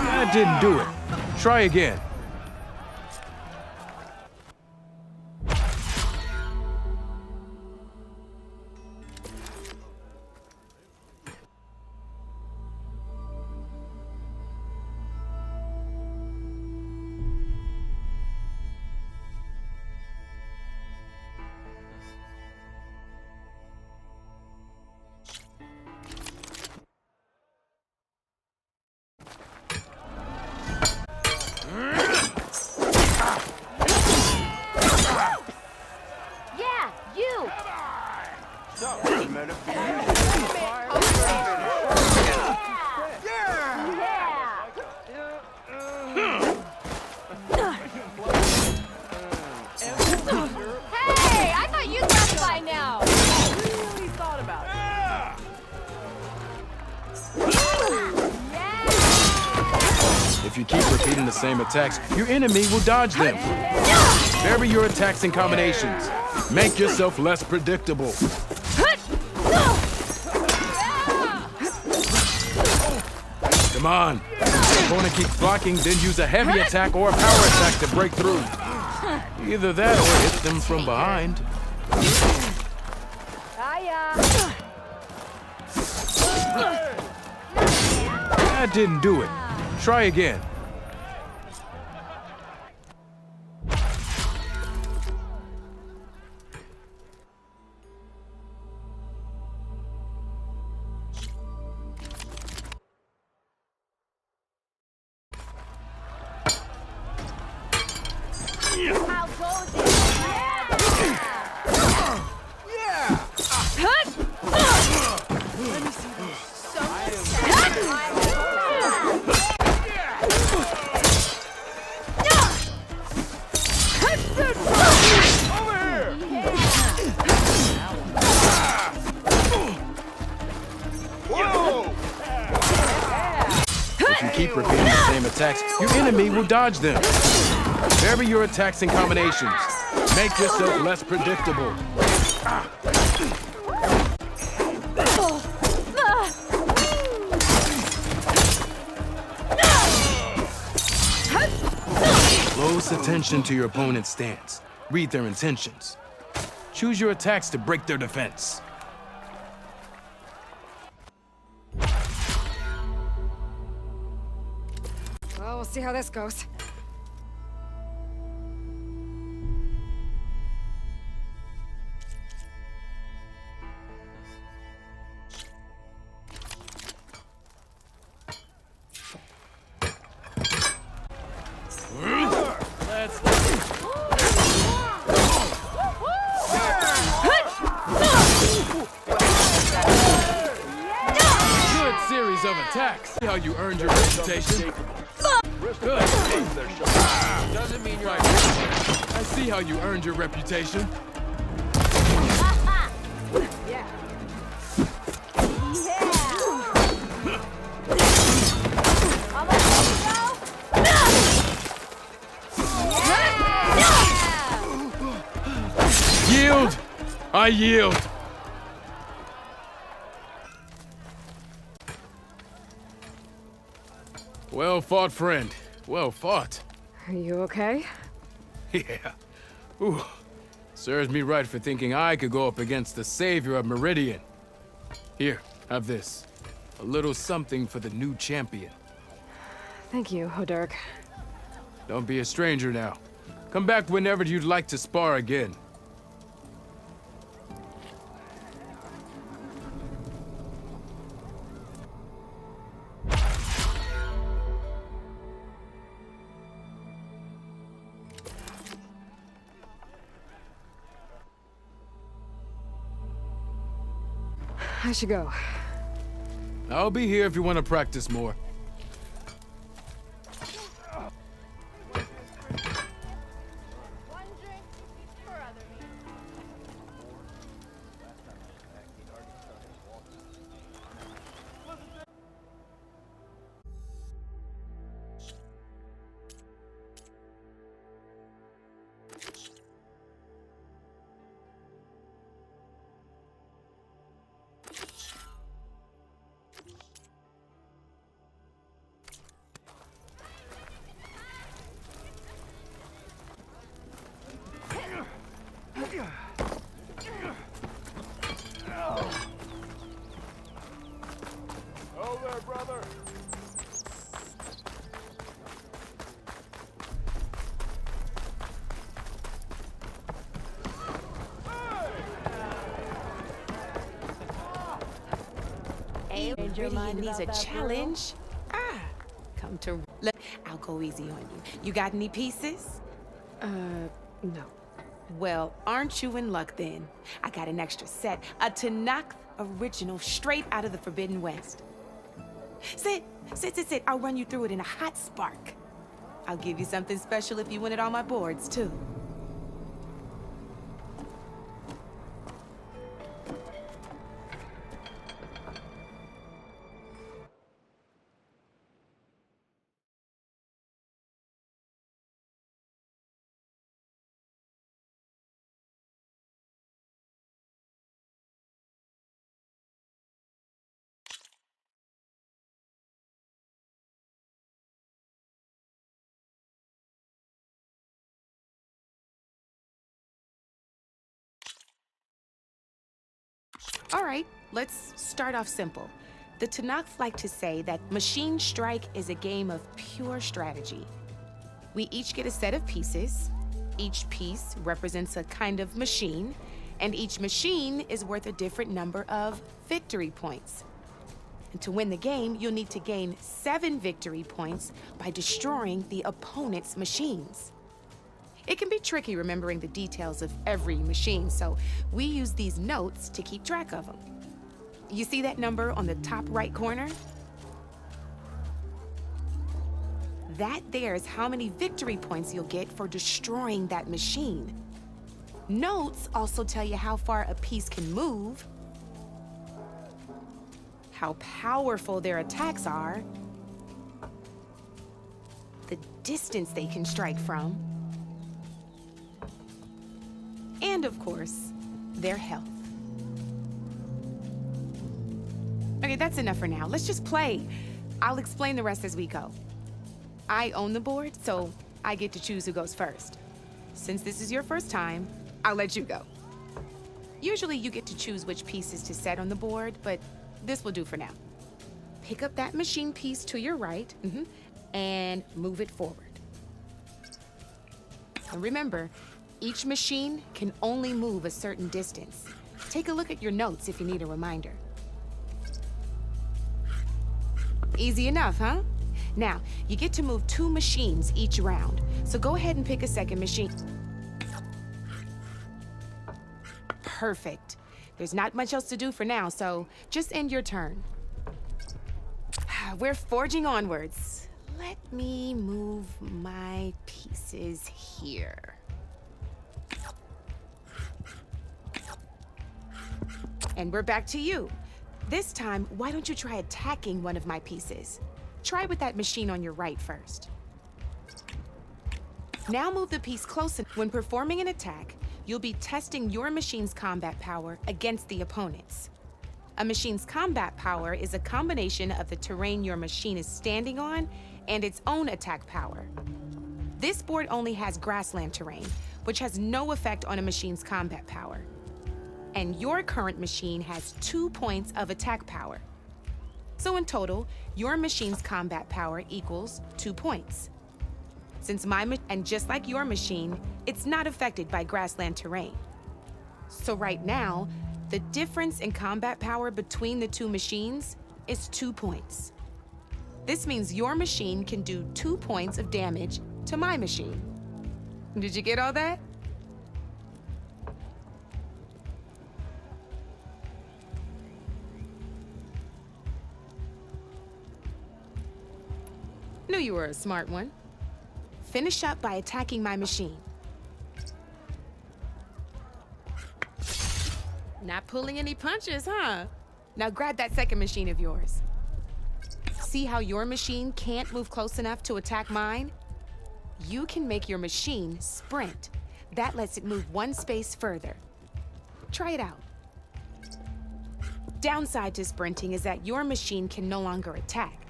That didn't do it. Try again. Yeah, you! Hey, I thought you'd left by now! Really thought about it. If you keep repeating the same attacks, your enemy will dodge them. Vary your attacks and combinations. Make yourself less predictable. Come on. If your opponent keeps blocking, then use a heavy attack or a power attack to break through. Either that or hit them from behind. That didn't do it. Try again. I'll go there! Let me see this. If you keep repeating the same attacks, your enemy will dodge them. Vary your attacks and combinations. Make yourself less predictable. Close attention to your opponent's stance. Read their intentions. Choose your attacks to break their defense. Well, we'll see how this goes. Let's Good series of attacks. See how you earned your reputation. Bristol Backs needs their shot. Doesn't mean you're right. I see how you earned your reputation. Yeah. Yield! I yield! Well fought, friend. Well fought. Are you okay? Yeah. Ooh. Serves me right for thinking I could go up against the savior of Meridian. Here, have this. A little something for the new champion. Thank you, Oderg. Don't be a stranger now. Come back whenever you'd like to spar again. I should go. I'll be here if you want to practice more. Oh there, brother. Hey, Meridian needs a challenge. Come to... Look, I'll go easy on you. You got any pieces? No. Well, aren't you in luck then? I got an extra set. A Tanakh original straight out of the Forbidden West. Sit. I'll run you through it in a hot spark. I'll give you something special if you win it on my boards, too. All right, let's start off simple. The Tanakh like to say that Machine Strike is a game of pure strategy. We each get a set of pieces. Each piece represents a kind of machine, and each machine is worth a different number of victory points. And to win the game, you'll need to gain 7 victory points by destroying the opponent's machines. It can be tricky remembering the details of every machine, so we use these notes to keep track of them. You see that number on the top right corner? That there is how many victory points you'll get for destroying that machine. Notes also tell you how far a piece can move, how powerful their attacks are, the distance they can strike from, and of course, their health. Okay, that's enough for now. Let's just play. I'll explain the rest as we go. I own the board, so I get to choose who goes first. Since this is your first time, I'll let you go. Usually you get to choose which pieces to set on the board, but this will do for now. Pick up that machine piece to your right, and move it forward. And remember, each machine can only move a certain distance. Take a look at your notes if you need a reminder. Easy enough, huh? Now, you get to move 2 machines each round, so go ahead and pick a second machine. Perfect. There's not much else to do for now, so just end your turn. We're forging onwards. let me move my pieces here. And we're back to you. This time, why don't you try attacking one of my pieces? Try with that machine on your right first. Now move the piece close. When performing an attack, you'll be testing your machine's combat power against the opponent's. A machine's combat power is a combination of the terrain your machine is standing on and its own attack power. This board only has grassland terrain, which has no effect on a machine's combat power. And your current machine has 2 points of attack power. So in total, your machine's combat power equals 2 points. Since and just like your machine, it's not affected by grassland terrain. So right now, the difference in combat power between the two machines is 2 points. This means your machine can do 2 points of damage to my machine. Did you get all that? Knew you were a smart one. Finish up by attacking my machine. Not pulling any punches, huh? Now grab that second machine of yours. See how your machine can't move close enough to attack mine? You can make your machine sprint. That lets it move 1 space further. Try it out. Downside to sprinting is that your machine can no longer attack.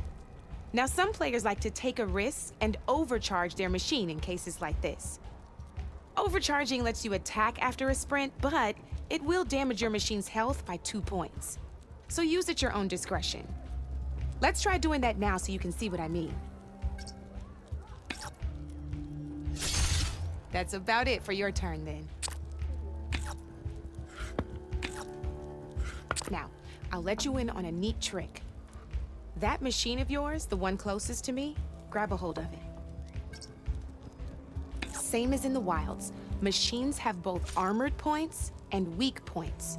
Now, some players like to take a risk and overcharge their machine in cases like this. Overcharging lets you attack after a sprint, but it will damage your machine's health by 2 points. So use at your own discretion. Let's try doing that now so you can see what I mean. That's about it for your turn then. Now, I'll let you in on a neat trick. That machine of yours, the one closest to me, grab a hold of it. Same as in the wilds, machines have both armored points and weak points.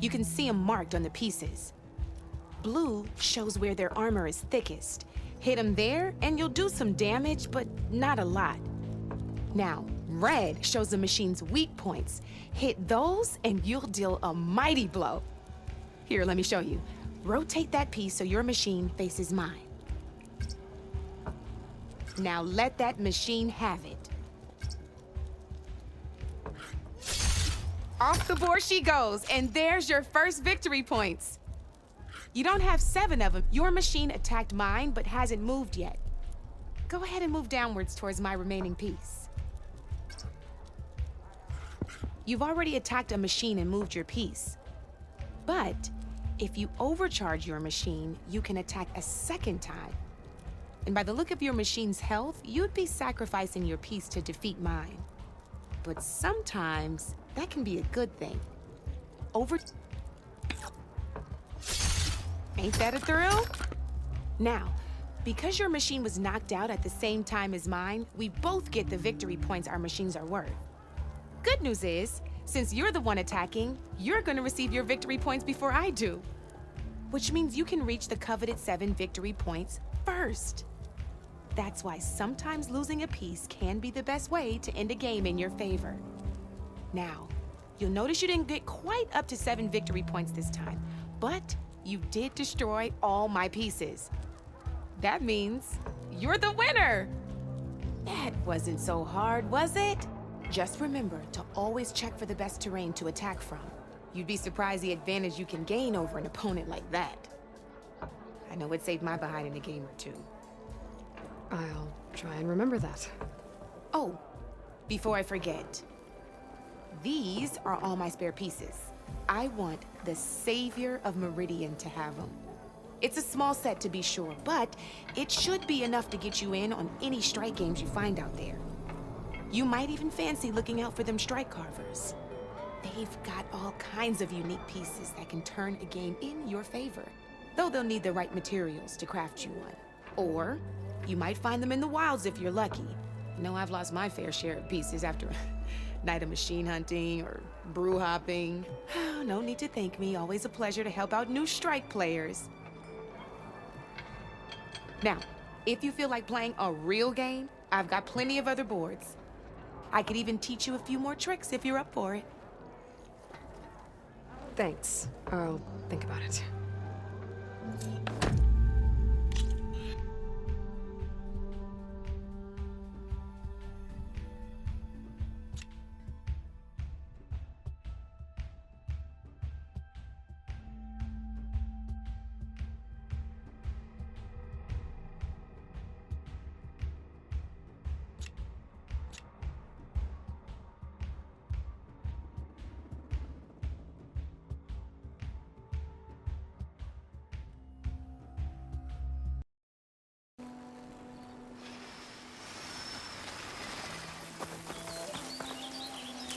You can see them marked on the pieces. Blue shows where their armor is thickest. Hit them there and you'll do some damage, but not a lot. Now, red shows the machine's weak points. Hit those and you'll deal a mighty blow. Here, let me show you. Rotate that piece so your machine faces mine. Now let that machine have it. Off the board she goes, and there's your first victory points. You don't have 7 of them. Your machine attacked mine, but hasn't moved yet. Go ahead and move downwards towards my remaining piece. You've already attacked a machine and moved your piece. But if you overcharge your machine, you can attack a second time. And by the look of your machine's health, you'd be sacrificing your piece to defeat mine. But sometimes, that can be a good thing. Ain't that a thrill? Now, because your machine was knocked out at the same time as mine, we both get the victory points our machines are worth. Good news is, since you're the one attacking, you're gonna receive your victory points before I do. Which means you can reach the coveted 7 victory points first. That's why sometimes losing a piece can be the best way to end a game in your favor. Now, you'll notice you didn't get quite up to 7 victory points this time, but you did destroy all my pieces. That means you're the winner! That wasn't so hard, was it? Just remember to always check for the best terrain to attack from. You'd be surprised the advantage you can gain over an opponent like that. I know it saved my behind in a game or two. I'll try and remember that. Oh, before I forget, these are all my spare pieces. I want the Savior of Meridian to have them. It's a small set to be sure, but it should be enough to get you in on any strike games you find out there. You might even fancy looking out for them strike carvers. They've got all kinds of unique pieces that can turn a game in your favor, though they'll need the right materials to craft you one. Or you might find them in the wilds if you're lucky. I know I've lost my fair share of pieces after a night of machine hunting or brew hopping. No need to thank me. Always a pleasure to help out new strike players. Now, If you feel like playing a real game, I've got plenty of other boards. I could even teach you a few more tricks if you're up for it. Thanks. I'll think about it.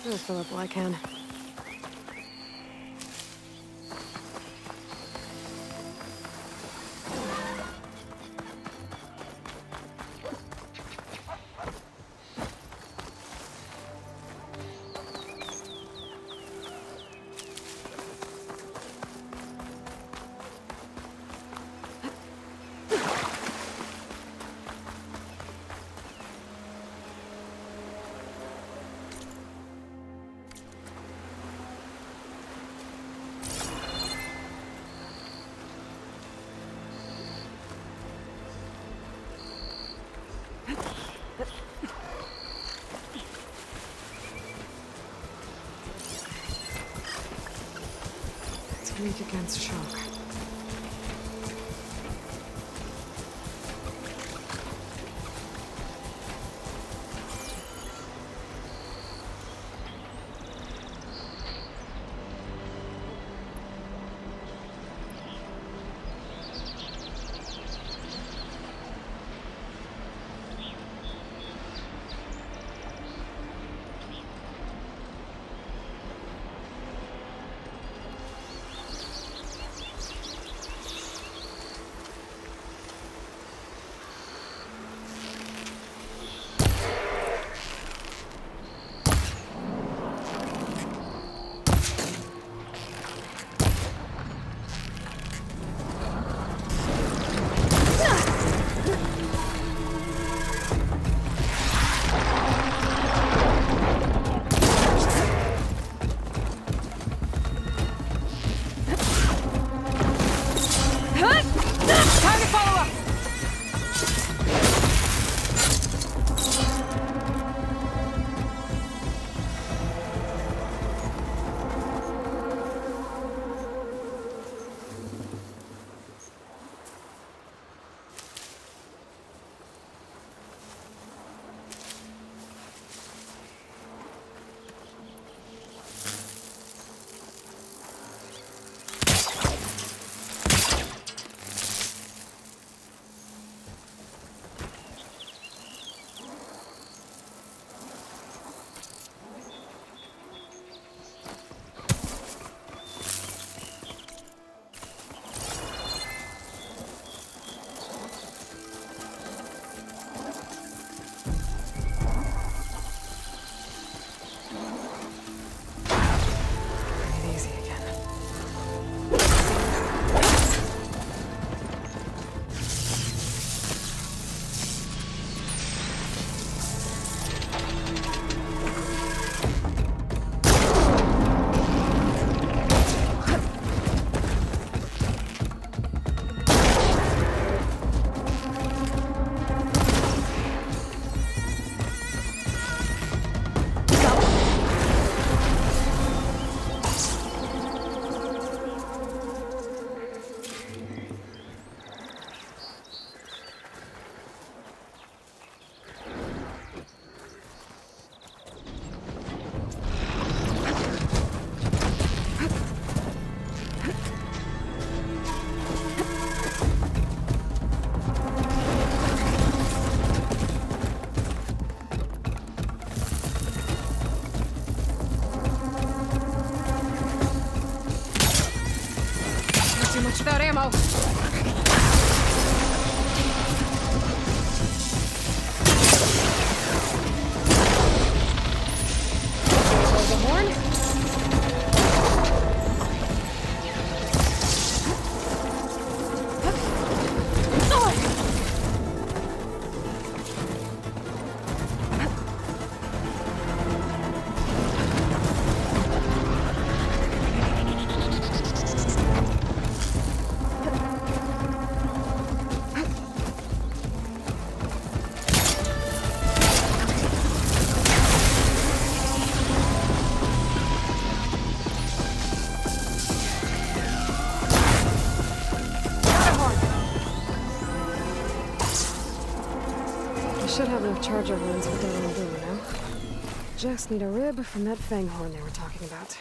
I'll fill up while I can. It's weak against shock. Without ammo. The horn? have charger horns for Dylan and Boo now. Just need a rib from that fanghorn they were talking about.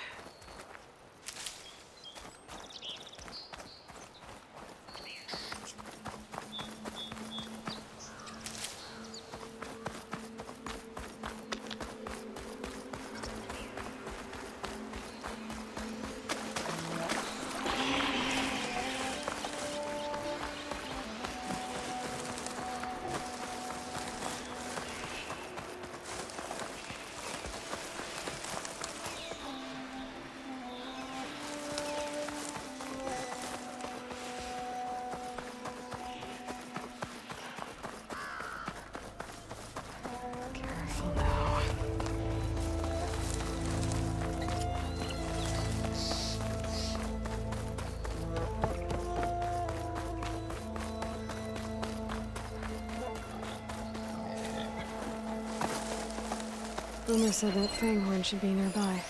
Boomer said that fanghorn should be nearby.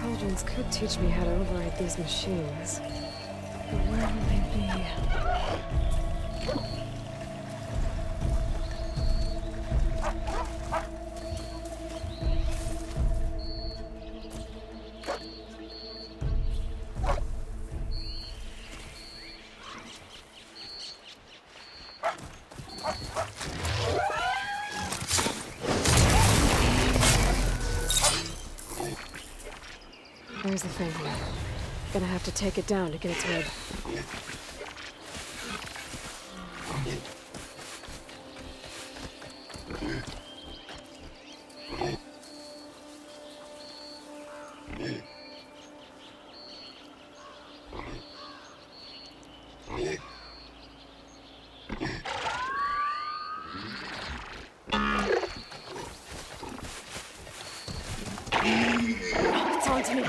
Cauldrons could teach me how to override these machines. But where will they be? There's the thing here. Gonna have to take it down to get its rib. It's on to me.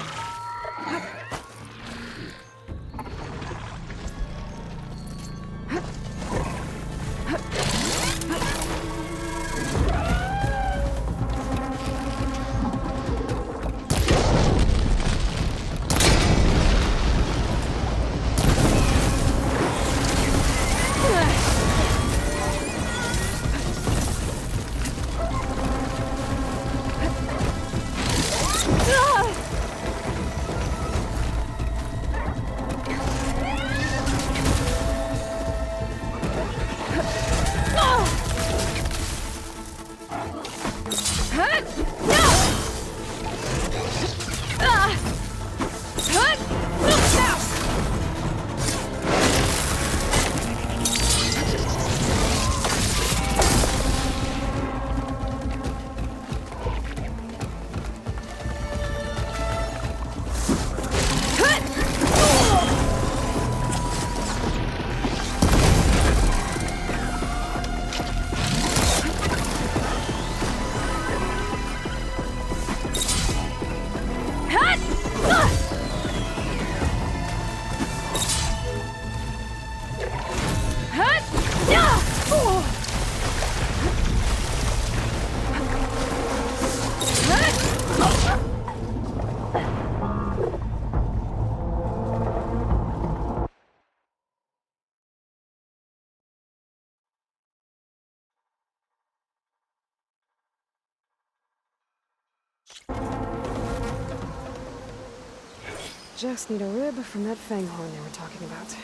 Just need a rib from that fanghorn they were talking about.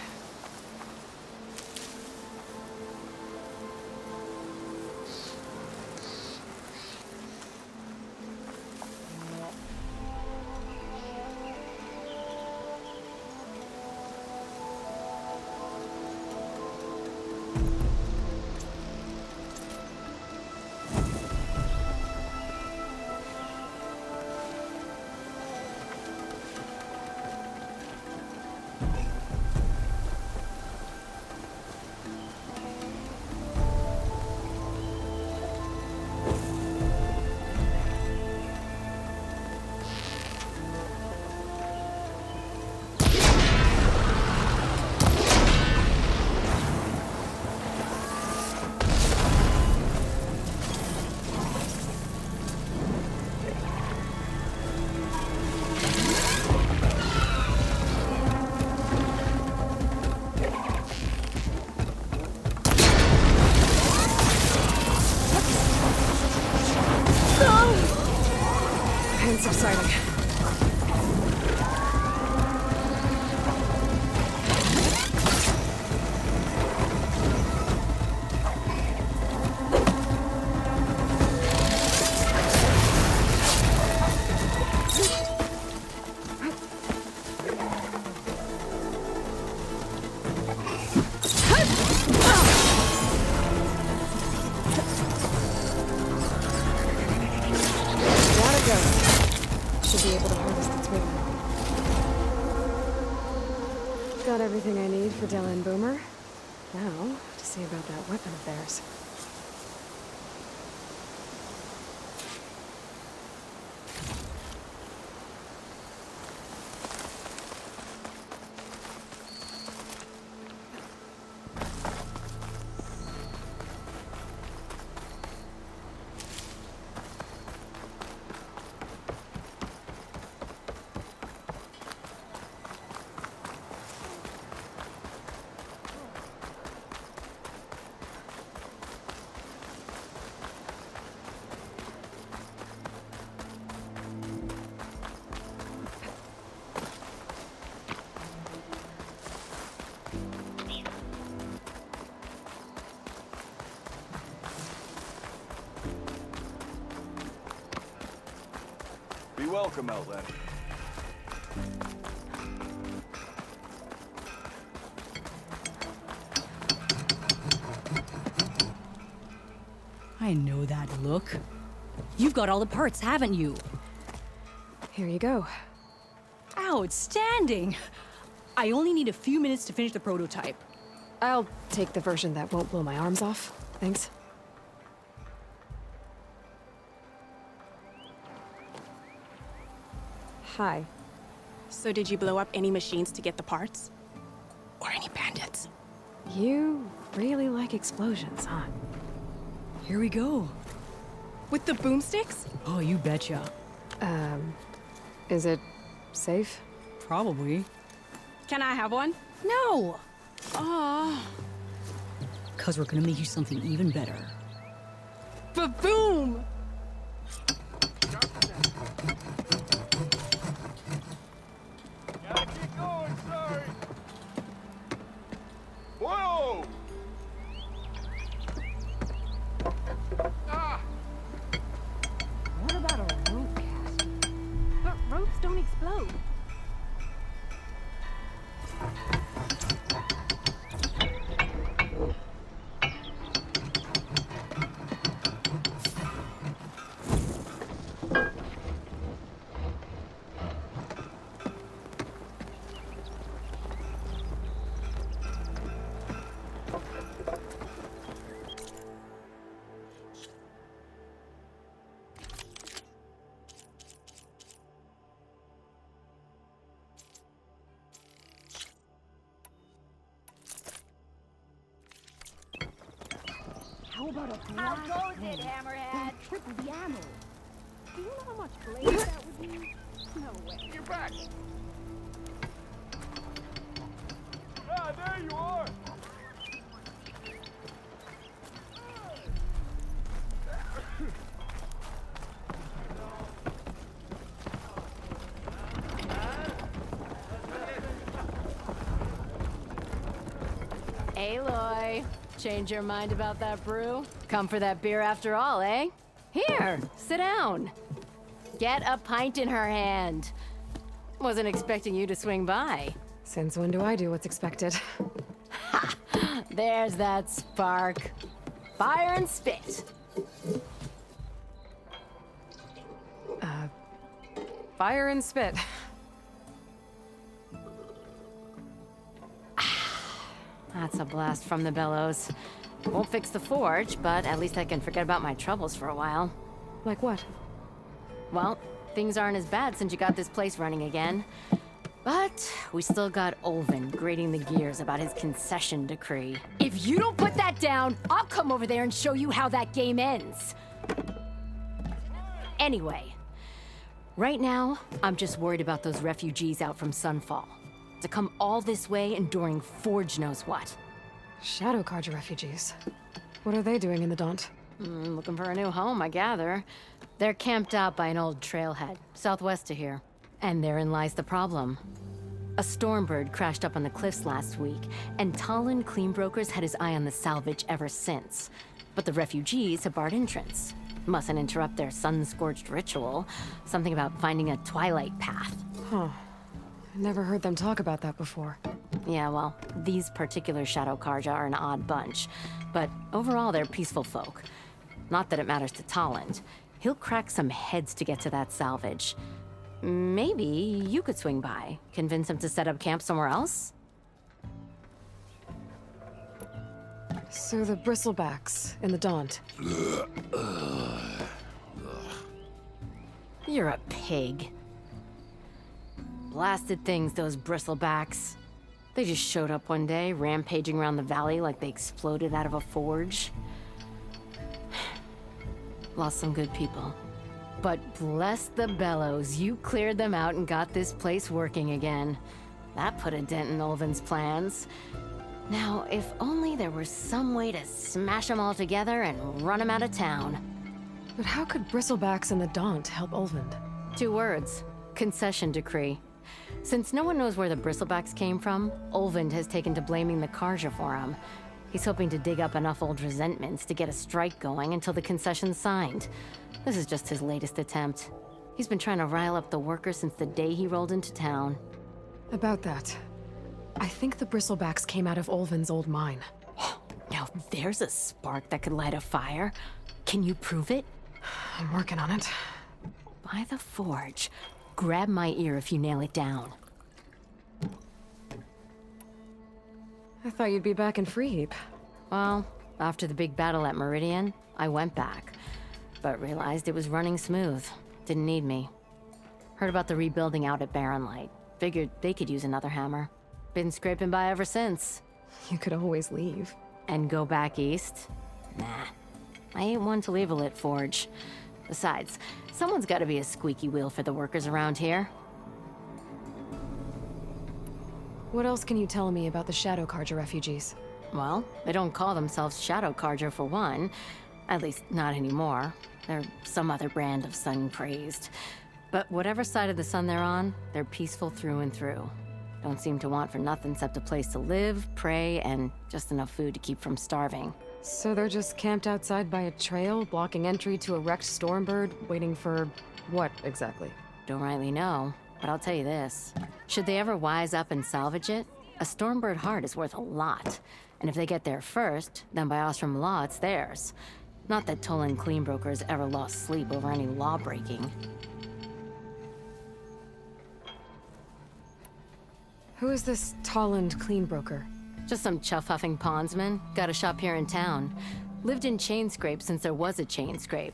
Subsiding. Should be able to harvest its weight. Got everything I need for Della and Boomer. Now, to see about that weapon of theirs. Be welcome, Outlander. I know that look. You've got all the parts, haven't you? Here you go. Outstanding! I only need a few minutes to finish the prototype. I'll take the version that won't blow my arms off. Thanks. Hi. So did you blow up any machines to get the parts? Or any bandits? You really like explosions, huh? Here we go. With the boomsticks? Oh, you betcha. Is it safe? Probably. Can I have one? No! Aw. 'Cause we're gonna make you something even better. Ba-boom! Gotta keep going, sorry. Whoa! Ah! What about a rope cast? But ropes don't explode. How about a blast? How goes it, Hammerhead? Triple the ammo. Do you know how much blade that would be? No way. You're back! Ah, there you are! Aloy, change your mind about that brew? Come for that beer after all, eh? Here, sit down. Get a pint in her hand. Wasn't expecting you to swing by. Since when do I do what's expected? There's that spark. Fire and spit. Fire and spit. That's a blast from the bellows. Won't fix the forge, but at least I can forget about my troubles for a while. Like what? Well, things aren't as bad since you got this place running again. But we still got Olvin grating the gears about his concession decree. If you don't put that down, I'll come over there and show you how that game ends. Anyway, right now, I'm just worried about those refugees out from Sunfall. To come all this way enduring Forge knows what. Shadow Carja refugees. What are they doing in the Daunt? Looking for a new home, I gather. They're camped out by an old trailhead, southwest of here. And therein lies the problem. A Stormbird crashed up on the cliffs last week, and Talon Cleanbrokers had his eye on the salvage ever since. But the refugees have barred entrance. Mustn't interrupt their sun-scorched ritual. Something about finding a twilight path. Huh. Never heard them talk about that before. Yeah, well, these particular Shadow Carja are an odd bunch. But overall, they're peaceful folk. Not that it matters to Talon. He'll crack some heads to get to that salvage. Maybe you could swing by, convince him to set up camp somewhere else? So the Bristlebacks in the Daunt. You're a pig. Blasted things, those Bristlebacks. They just showed up one day, rampaging around the valley like they exploded out of a forge. Lost some good people. But bless the bellows, you cleared them out and got this place working again. That put a dent in Olvin's plans. Now, if only there were some way to smash them all together and run them out of town. But how could Bristlebacks and the Daunt help Olvin? 2 words. Concession decree. Since no one knows where the Bristlebacks came from, Olvind has taken to blaming the Carja for them. He's hoping to dig up enough old resentments to get a strike going until the concession's signed. This is just his latest attempt. He's been trying to rile up the workers since the day he rolled into town. About that, I think the Bristlebacks came out of Olvin's old mine. Now there's a spark that could light a fire. Can you prove it? I'm working on it. By the forge. Grab my ear if you nail it down. I thought you'd be back in Freeheap. Well, after the big battle at Meridian, I went back. But realized it was running smooth. Didn't need me. Heard about the rebuilding out at Barren Light. Figured they could use another hammer. Been scraping by ever since. You could always leave. And go back east? Nah. I ain't one to leave a lit forge. Besides, someone's gotta be a squeaky wheel for the workers around here. What else can you tell me about the Shadow Carja refugees? Well, they don't call themselves Shadow Carja for one. At least, not anymore. They're some other brand of sun-praised. But whatever side of the sun they're on, they're peaceful through and through. Don't seem to want for nothing except a place to live, pray, and just enough food to keep from starving. So they're just camped outside by a trail, blocking entry to a wrecked Stormbird, waiting for what exactly? Don't rightly know, but I'll tell you this. Should they ever wise up and salvage it, a Stormbird heart is worth a lot. And if they get there first, then by Ostrom law, it's theirs. Not that Tolan Cleanbrokers ever lost sleep over any law breaking. Who is this Tolland Cleanbroker? Just some chuff-huffing pondsman. Got a shop here in town. Lived in Chainscrape since there was a Chainscrape.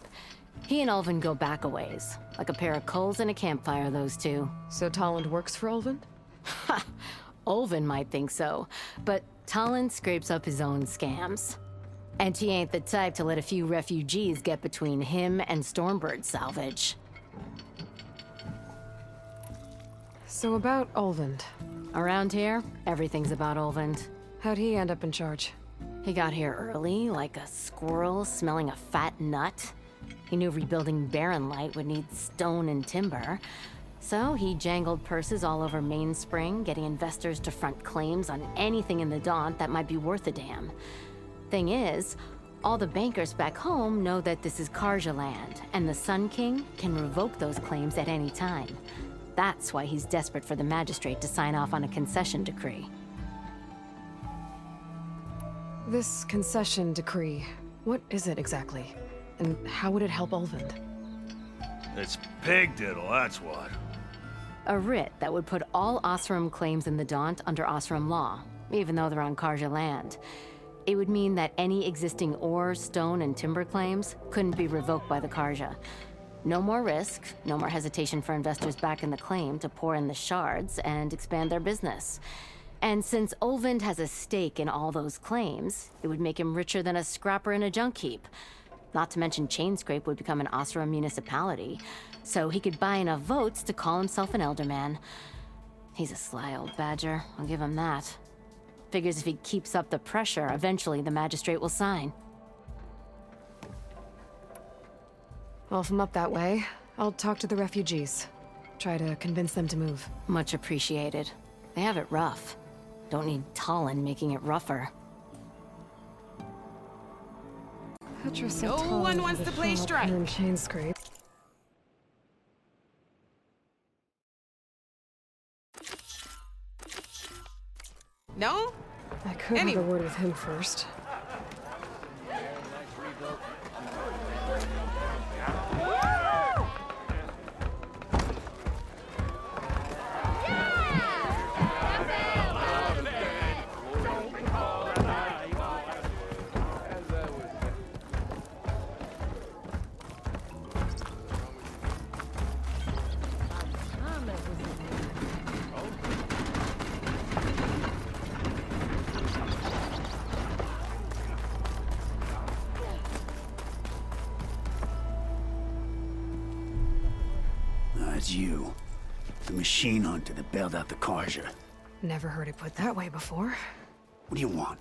He and Olvin go back a ways. Like a pair of coals and a campfire, those two. So Tolland works for Olvin? Ha! Olvin might think so, but Tolland scrapes up his own scams. And he ain't the type to let a few refugees get between him and Stormbird salvage. So about Olvind. Around here, everything's about Olvind. How'd he end up in charge? He got here early, like a squirrel smelling a fat nut. He knew rebuilding Barren Light would need stone and timber. So he jangled purses all over Mainspring, getting investors to front claims on anything in the Daunt that might be worth a damn. Thing is, all the bankers back home know that this is Karja land, and the Sun King can revoke those claims at any time. That's why he's desperate for the magistrate to sign off on a concession decree. This concession decree, what is it exactly? And how would it help Ulvund? It's pig diddle, that's what. A writ that would put all Osram claims in the Daunt under Osram law, even though they're on Karja land. It would mean that any existing ore, stone, and timber claims couldn't be revoked by the Karja. No more risk, no more hesitation for investors back in the claim to pour in the shards and expand their business. And since Ulvund has a stake in all those claims, it would make him richer than a scrapper in a junk heap. Not to mention Chainscrape would become an Osram municipality, so he could buy enough votes to call himself an Elderman. He's a sly old badger, I'll give him that. Figures if he keeps up the pressure, eventually the magistrate will sign. Well, if I'm up that way, I'll talk to the refugees. Try to convince them to move. Much appreciated. They have it rough. Don't need Talon making it rougher. No one wants to play strike. Chainscrape. No? I could have a word with him first. It's you. The machine hunter that bailed out the Karja. Never heard it put that way before. What do you want?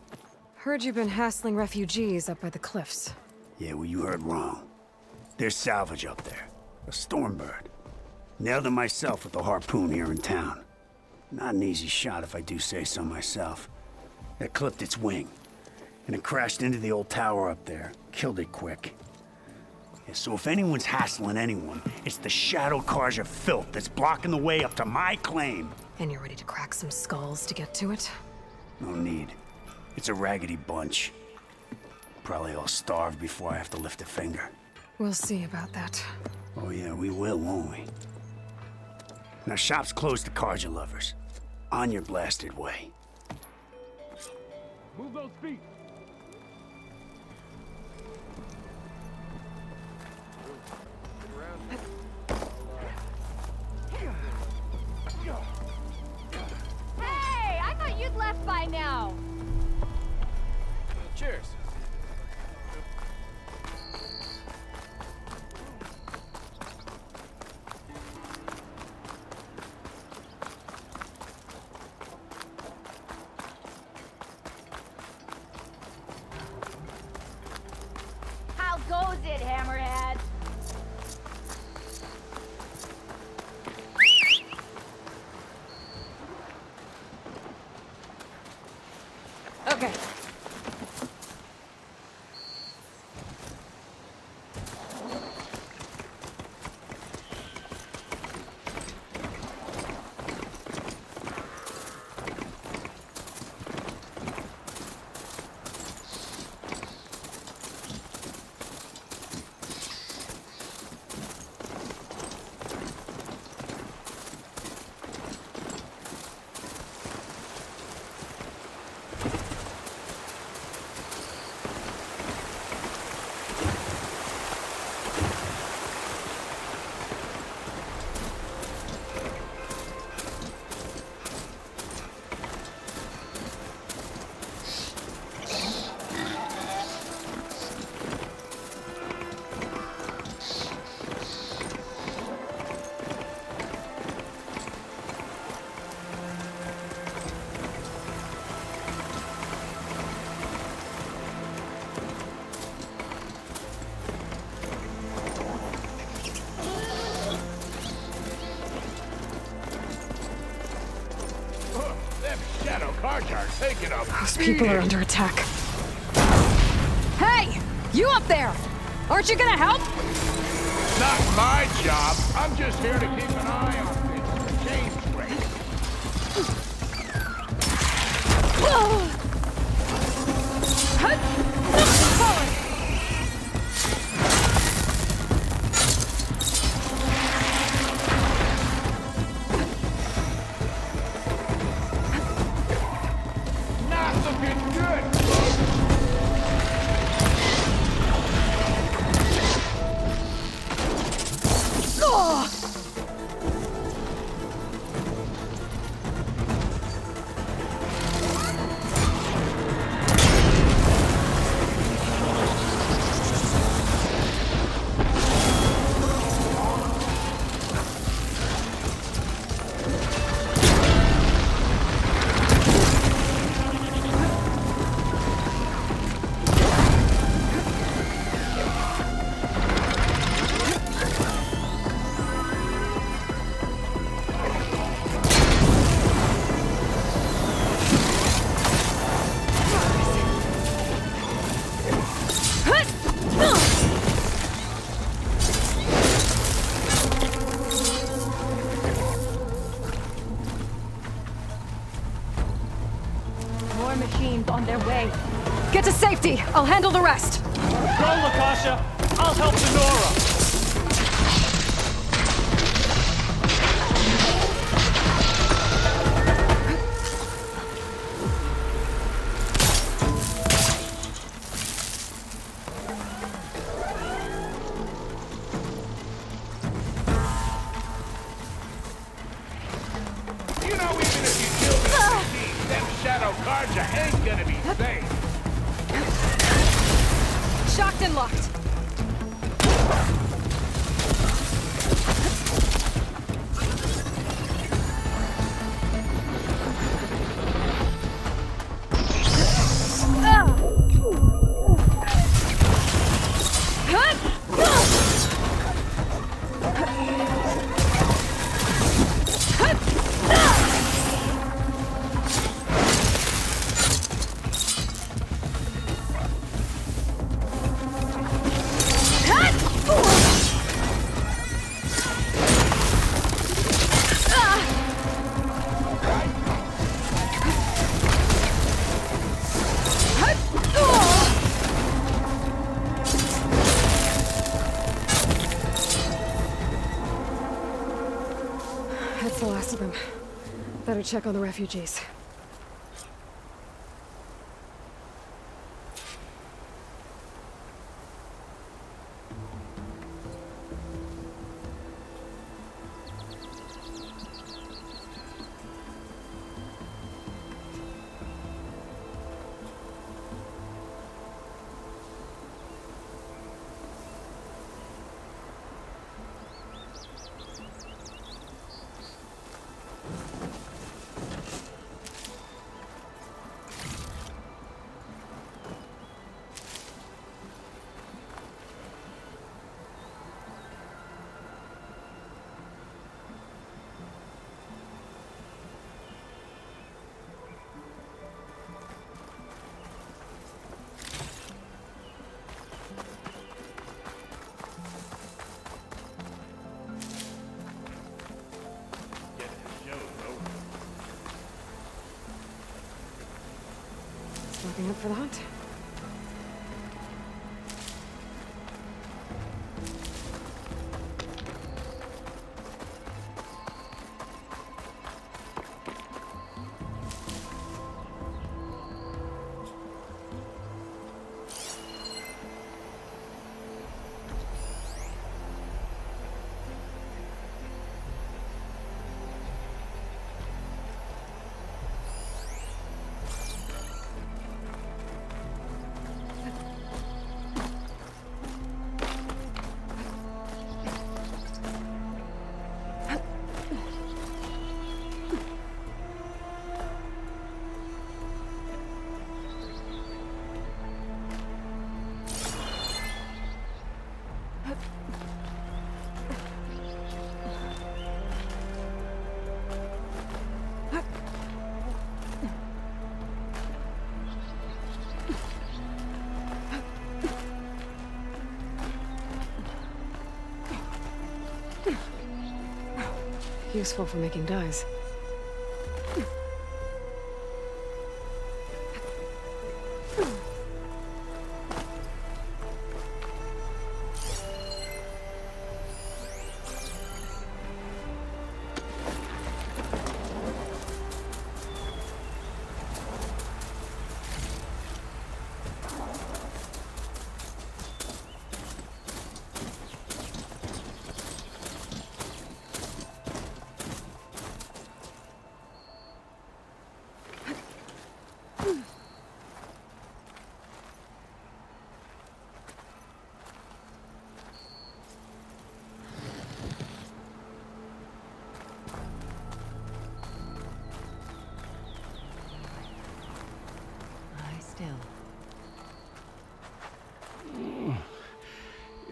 Heard you've been hassling refugees up by the cliffs. Yeah, well, you heard wrong. There's salvage up there. A Stormbird. Nailed it myself with the harpoon here in town. Not an easy shot if I do say so myself. It clipped its wing, and it crashed into the old tower up there. Killed it quick. Yeah, so if anyone's hassling anyone, it's the Shadow Karja filth that's blocking the way up to my claim. And you're ready to crack some skulls to get to it? No need. It's a raggedy bunch. Probably all starved before I have to lift a finger. We'll see about that. Oh yeah, we will, won't we? Now shop's closed to Karja lovers. On your blasted way. Move those feet. Hey, I thought you'd left by now. Cheers. Karja are taking a Those people are under attack. Hey! You up there! Aren't you gonna help? Not my job. I'm just here to keep an eye on things. Change race. Not looking good. More machines on their way. Get to safety. I'll handle the rest. Go, Lakasha. I'll help Sonora. You know, even if you kill the machine, them Shadow Karja ain't gonna be safe. Shocked and locked. That's the last of them. Better check on the refugees. Looking up for that? Useful for making dyes.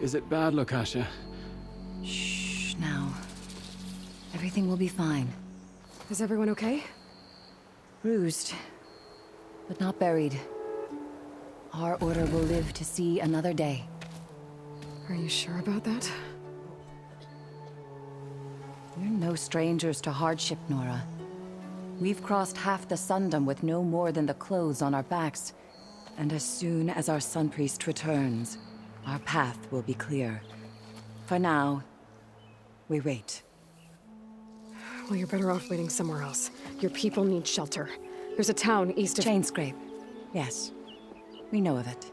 Is it bad, Lakasha? Shh, now. Everything will be fine. Is everyone okay? Bruised, but not buried. Our order will live to see another day. Are you sure about that? We're no strangers to hardship, Nora. We've crossed half the Sundom with no more than the clothes on our backs. And as soon as our Sun Priest returns, our path will be clear. For now, we wait. Well, you're better off waiting somewhere else. Your people need shelter. There's a town east of... Chainscrape. Yes. We know of it.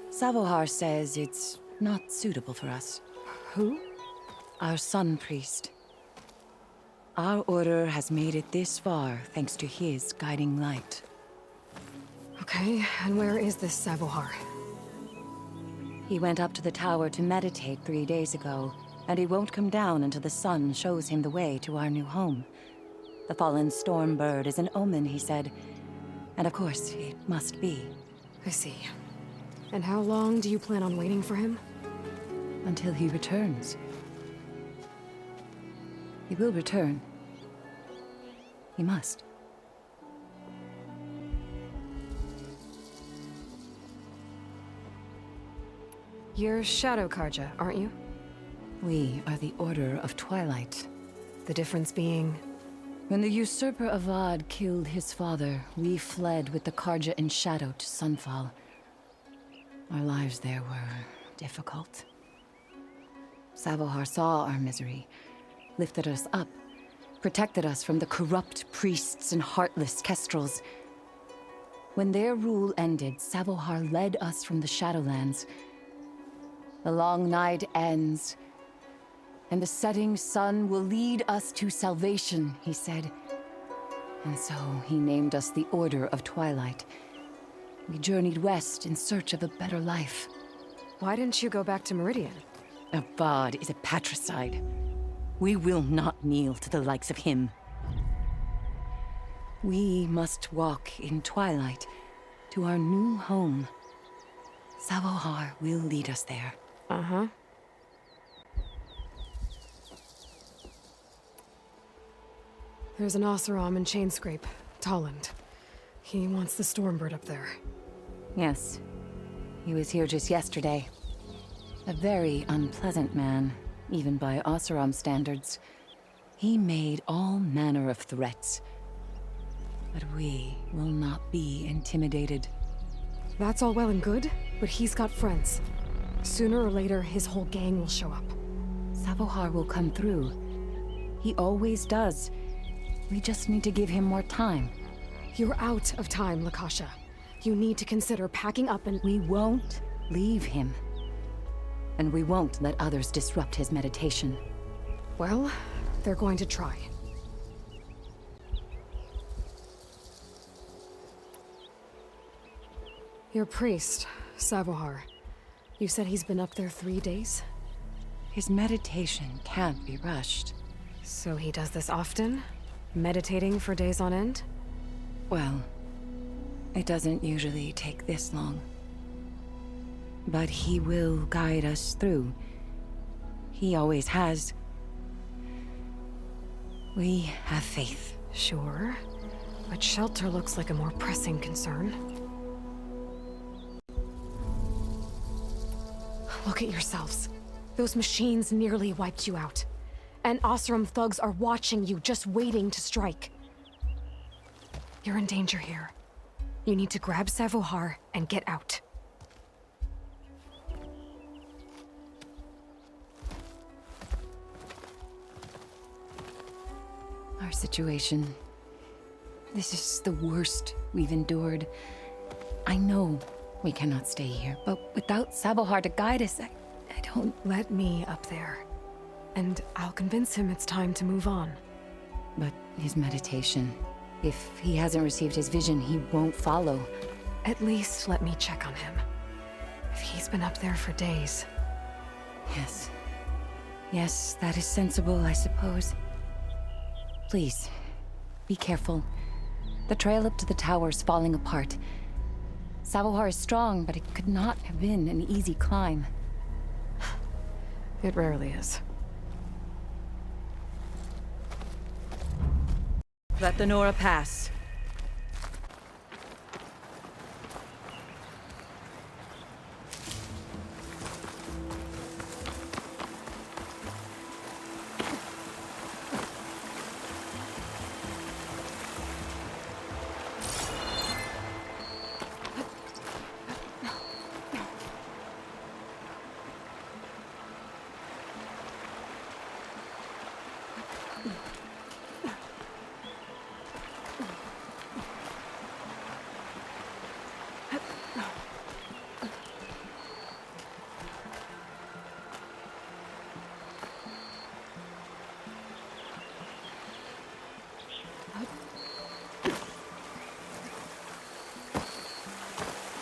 Savohar says it's not suitable for us. Who? Our Sun Priest. Our order has made it this far thanks to his guiding light. Okay, and where is this Savohar? He went up to the tower to meditate 3 days ago, and he won't come down until the sun shows him the way to our new home. The fallen storm bird is an omen, he said. And of course, it must be. I see. And how long do you plan on waiting for him? Until he returns. He will return. He must. You're Shadow Karja, aren't you? We are the Order of Twilight. The difference being... When the usurper Avad killed his father, we fled with the Karja in shadow to Sunfall. Our lives there were difficult. Savohar saw our misery, lifted us up, protected us from the corrupt priests and heartless kestrels. When their rule ended, Savohar led us from the Shadowlands. The long night ends, and the setting sun will lead us to salvation, he said. And so he named us the Order of Twilight. We journeyed west in search of a better life. Why didn't you go back to Meridian? Avad is a patricide. We will not kneel to the likes of him. We must walk in twilight to our new home. Savohar will lead us there. Uh-huh. There's an Oseram in Chainscrape, Tolland. He wants the Stormbird up there. Yes. He was here just yesterday. A very unpleasant man, even by Oseram standards. He made all manner of threats. But we will not be intimidated. That's all well and good, but he's got friends. Sooner or later, his whole gang will show up. Savohar will come through. He always does. We just need to give him more time. You're out of time, Lakasha. You need to consider packing up and... We won't leave him. And we won't let others disrupt his meditation. Well, they're going to try. Your priest, Savohar. You said he's been up there 3 days? His meditation can't be rushed. So he does this often? Meditating for days on end? Well, it doesn't usually take this long. But he will guide us through. He always has. We have faith. Sure. But shelter looks like a more pressing concern. Look at yourselves. Those machines nearly wiped you out. and Oseram thugs are watching you, just waiting to strike. You're in danger here. You need to grab Savohar and get out. Our situation. This is the worst we've endured. I know we cannot stay here, but without Savohar to guide us, I don't... Let me up there, and I'll convince him it's time to move on. But his meditation... If he hasn't received his vision, he won't follow. At least let me check on him. If he's been up there for days. Yes. Yes, that is sensible, I suppose. Please, be careful. The trail up to the tower is falling apart. Savohar is strong, but it could not have been an easy climb. It rarely is. Let the Nora pass.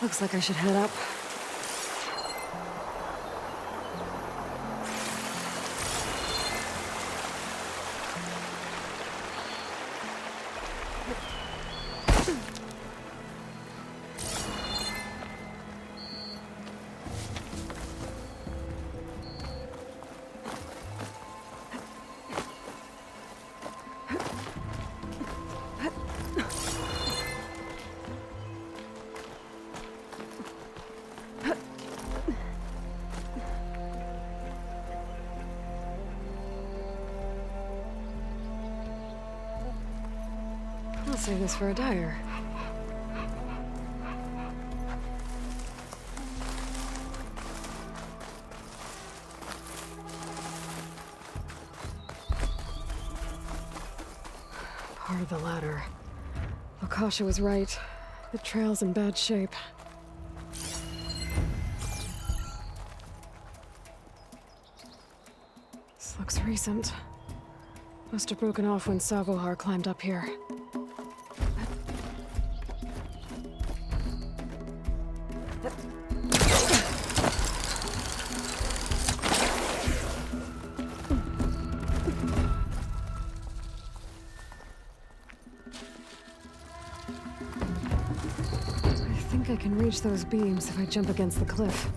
Looks like I should head up. I'll save this for a dyer. Part of the ladder. Akasha was right. The trail's in bad shape. This looks recent. Must have broken off when Savohar climbed up here. I can reach those beams if I jump against the cliff.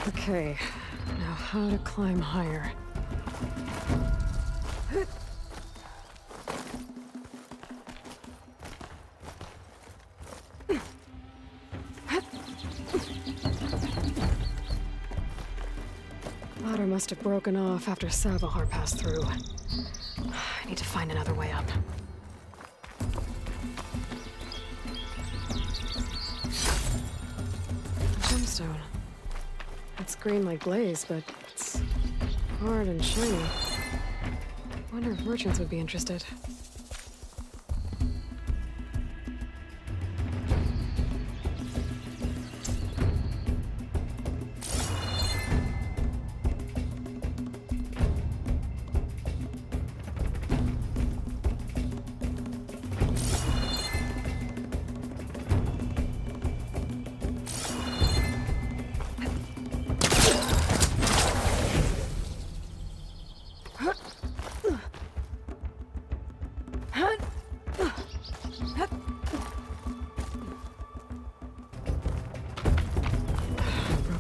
Okay, now how to climb higher. Ladder must have broken off after Savohar passed through. I need to find another way up. Gemstone. It's green like glaze, but it's hard and shiny. Wonder if merchants would be interested.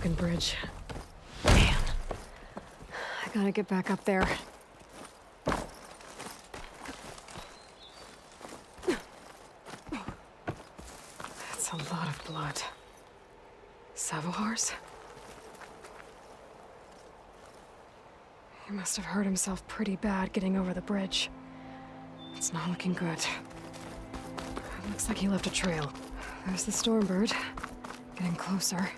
broken bridge. Man. I gotta get back up there. That's a lot of blood. Savohar's? He must have hurt himself pretty bad getting over the bridge. It's not looking good. It looks like he left a trail. There's the Stormbird. Getting closer.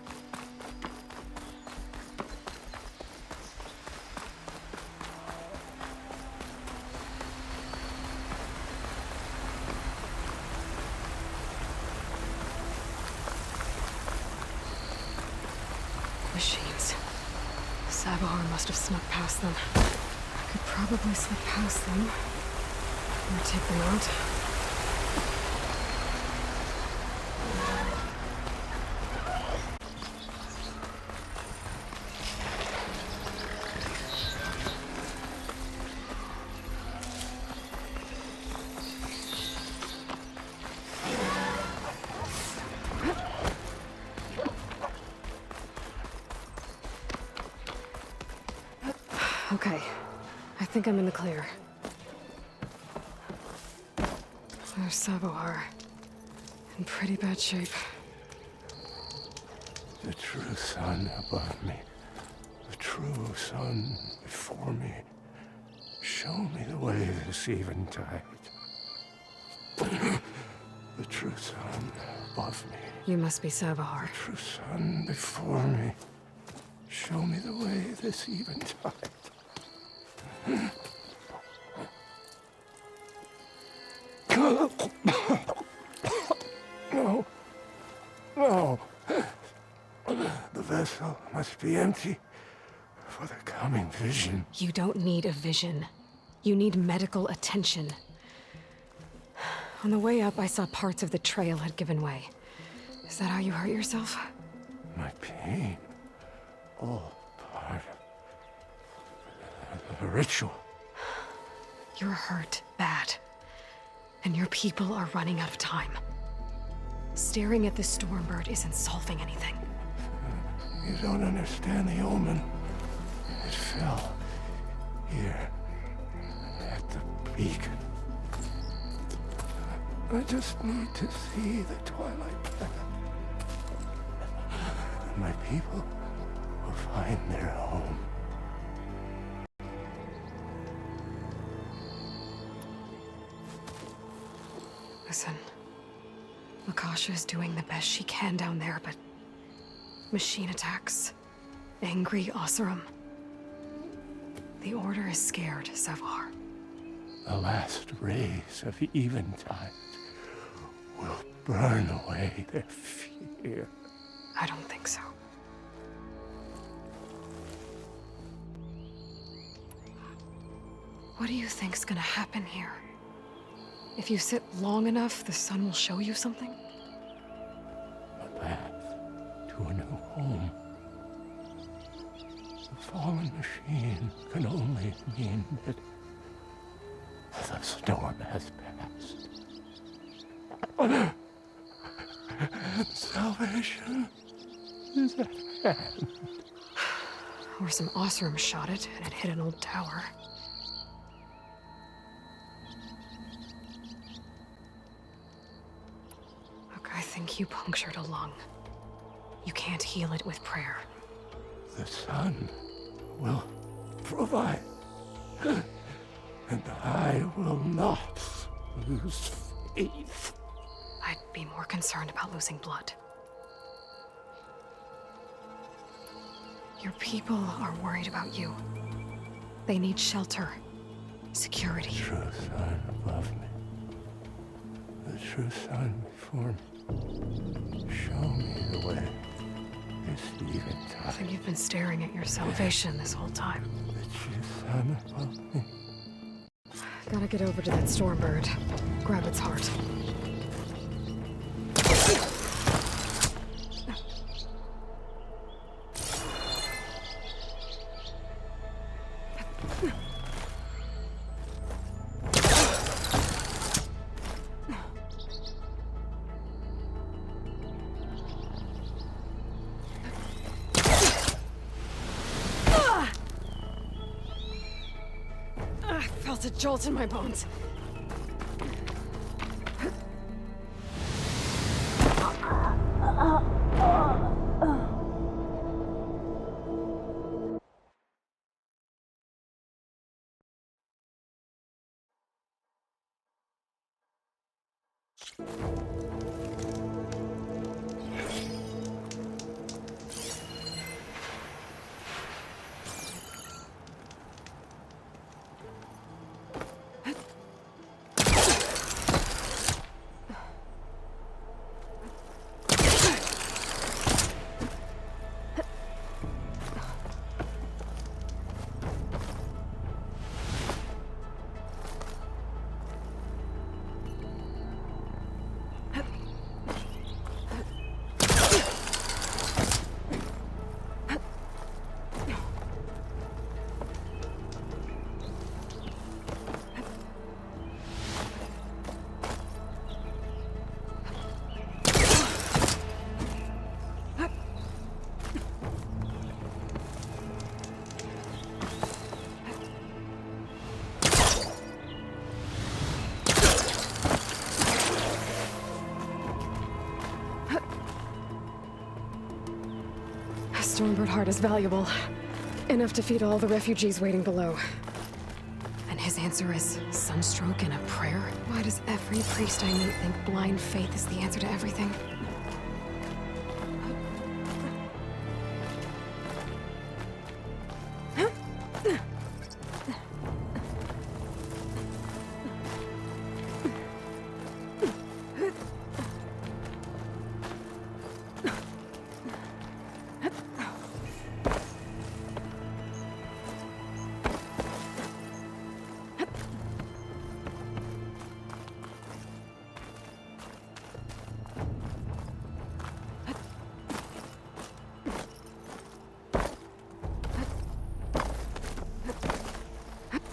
Machines. Sabahar must have snuck past them. I could probably slip past them. Or take them out. Okay. I think I'm in the clear. There's Savohar. In pretty bad shape. The true sun above me. The true sun before me. Show me the way this eventide. The true sun above me. You must be Savohar. The true sun before me. Show me the way this eventide. No. No. The vessel must be empty for the coming vision. You don't need a vision. You need medical attention. On the way up, I saw parts of the trail had given way. Is that how you hurt yourself? My pain. All part of the ritual. You're hurt bad. And your people are running out of time. Staring at the Stormbird isn't solving anything. You don't understand the omen. It fell here at the beacon. I just need to see the twilight path. My people will find their home. Listen, Makasha is doing the best she can down there, but machine attacks, angry Oseram. The Order is scared, Savohar. The last rays of eventide will burn away their fear. I don't think so. What do you think's gonna happen here? If you sit long enough, the sun will show you something? A path to a new home. The fallen machine can only mean that the storm has passed. Salvation is at hand. Or some Oseram shot it, and it hit an old tower. Look, I think you punctured a lung. You can't heal it with prayer. The sun will provide. And I will not lose faith. I'd be more concerned about losing blood. Your people are worried about you. They need shelter, security. The true sun above me. The true sun before me. Show me the way. This eventide. I think you've been staring at your salvation this whole time. The true sun above me. Gotta get over to that Stormbird. Grab its heart. felt a jolt in my bones. Stormbird heart is valuable. Enough to feed all the refugees waiting below. And his answer is sunstroke and a prayer? Why does every priest I meet think blind faith is the answer to everything?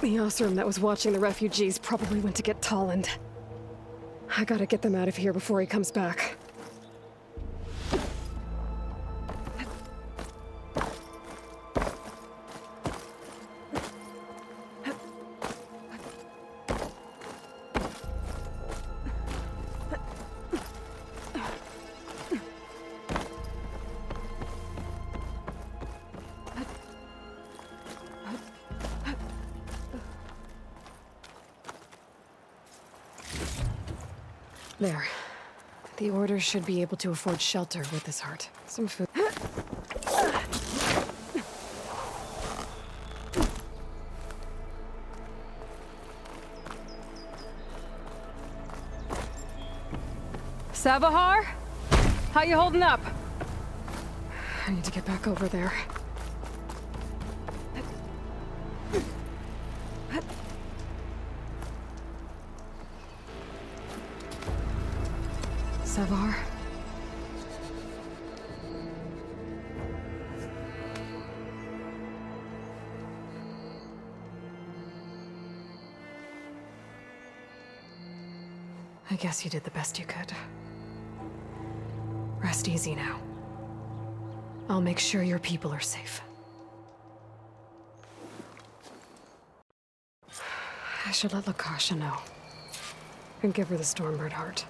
The Osram that was watching the refugees probably went to get Tolland. I gotta get them out of here before he comes back. There. The Order should be able to afford shelter with this heart. Some food. Savahar? How you holding up? I need to get back over there. Savar? I guess you did the best you could. Rest easy now. I'll make sure your people are safe. I should let Lakasha know. And give her the Stormbird heart.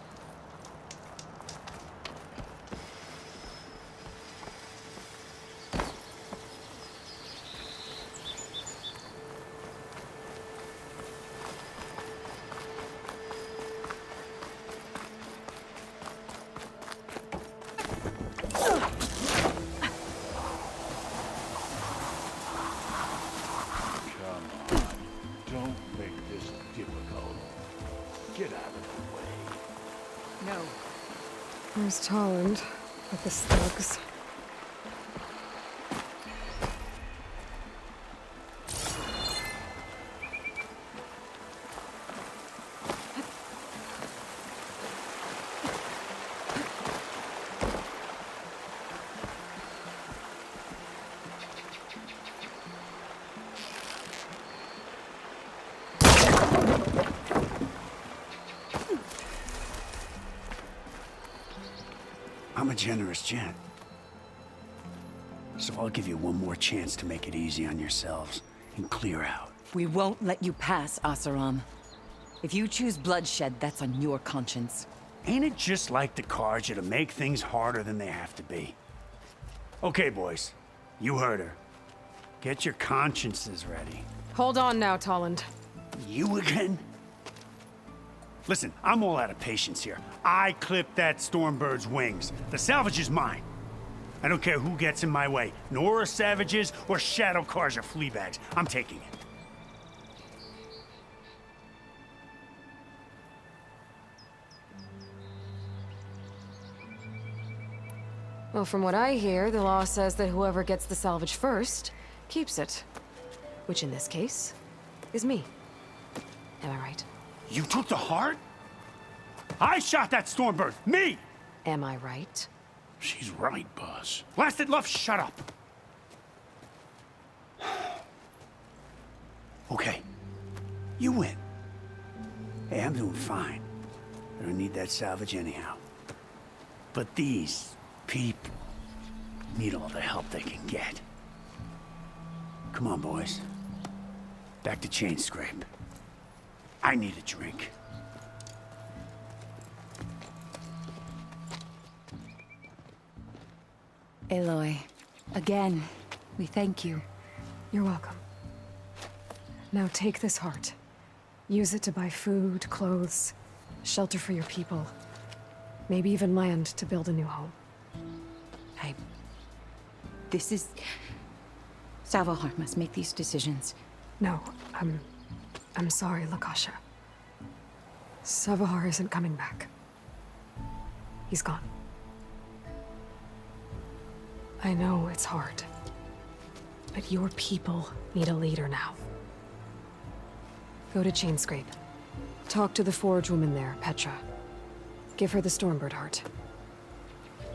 Where's Tolland with the slugs? I'm a generous gent. So I'll give you one more chance to make it easy on yourselves and clear out. We won't let you pass, Asaram. If you choose bloodshed, that's on your conscience. Ain't it just like the Karja to make things harder than they have to be? Okay, boys. You heard her. Get your consciences ready. Hold on now, Tolland. You again? Listen, I'm all out of patience here. I clipped that Stormbird's wings. The salvage is mine. I don't care who gets in my way. Nora savages or Shadow Karja fleabags. I'm taking it. Well, from what I hear, the law says that whoever gets the salvage first keeps it. Which in this case is me. Am I right? You took the heart? I shot that Stormbird! Me! Am I right? She's right, boss. Blasted Luff, shut up! Okay. You win. Hey, I'm doing fine. I don't need that salvage anyhow. But these people need all the help they can get. Come on, boys. Back to Chain Scrape. I need a drink. Aloy, again, we thank you. You're welcome. Now take this heart. Use it to buy food, clothes, shelter for your people. Maybe even land to build a new home. This is... Salvahar must make these decisions. No, I'm sorry, Lakasha. Savahar isn't coming back. He's gone. I know it's hard, but your people need a leader now. Go to Chainscrape. Talk to the Forge woman there, Petra. Give her the Stormbird heart.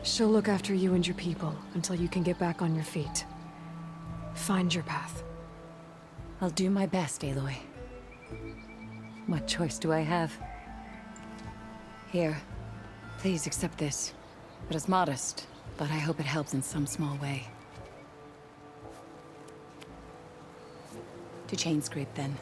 She'll look after you and your people until you can get back on your feet. Find your path. I'll do my best, Aloy. What choice do I have? Here, please accept this. It is modest, but I hope it helps in some small way. To Chainscrape, then.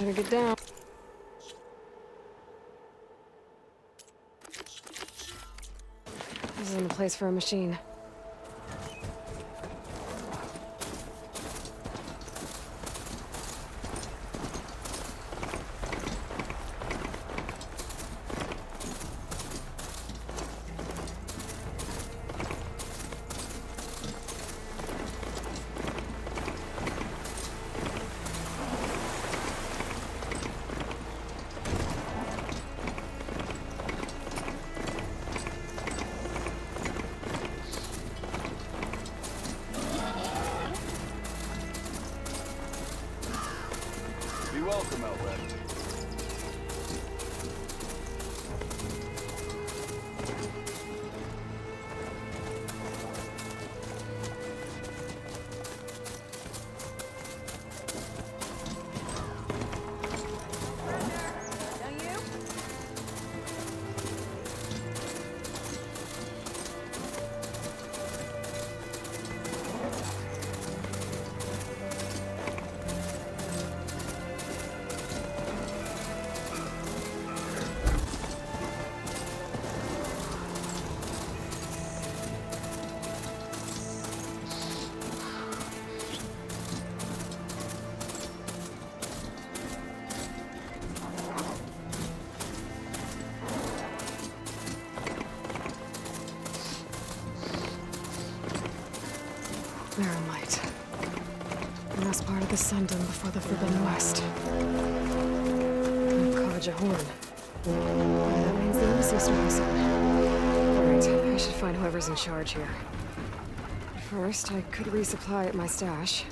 Better get down. This isn't a place for a machine. the sun done before the Forbidden West. Kaja Horn. That means the embassy's doing soon. Alright, I should find whoever's in charge here. First, I could resupply at my stash.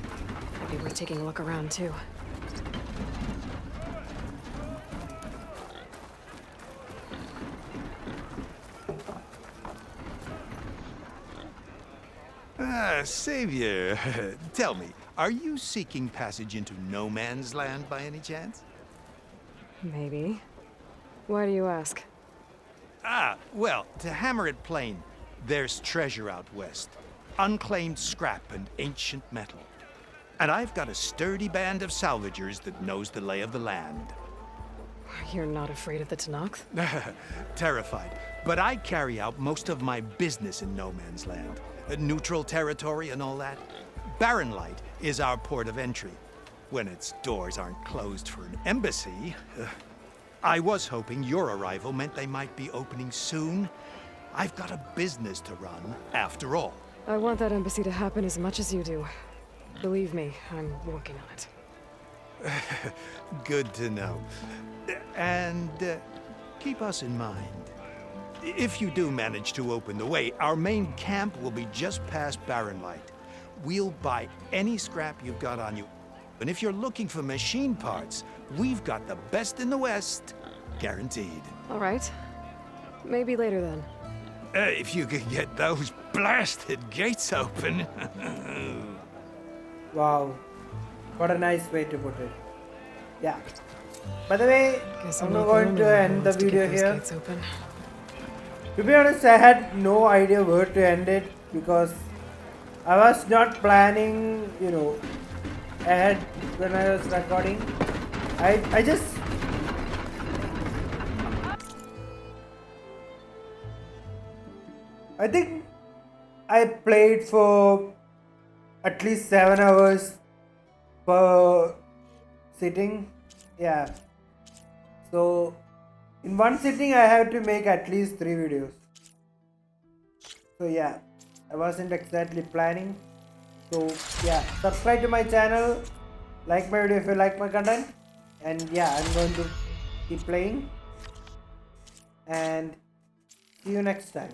Might be worth taking a look around, too. Savior, tell me, are you seeking passage into no man's land by any chance? Maybe. Why do you ask? Well, to hammer it plain, there's treasure out west. Unclaimed scrap and ancient metal. And I've got a sturdy band of salvagers that knows the lay of the land. You're not afraid of the Tenakth? Terrified. But I carry out most of my business in no man's land. Neutral territory and all that. Barren Light is our port of entry. When its doors aren't closed for an embassy. I was hoping your arrival meant they might be opening soon. I've got a business to run, after all. I want that embassy to happen as much as you do. Believe me, I'm working on it. Good to know. And keep us in mind. If you do manage to open the way, our main camp will be just past Barren Light. We'll buy any scrap you've got on you. And if you're looking for machine parts, we've got the best in the West. Guaranteed. All right. Maybe later then. If you could get those blasted gates open. Wow. What a nice way to put it. Yeah. By the way, I'm going to end the video here. To be honest, I had no idea where to end it because I was not planning, you know, ahead when I was recording. I just I think I played for at least 7 hours per sitting. Yeah. So in one sitting I have to make at least 3 videos. So yeah, I wasn't exactly planning. So yeah, subscribe to my channel, like my video if you like my content, and yeah, I'm going to keep playing, and see you next time.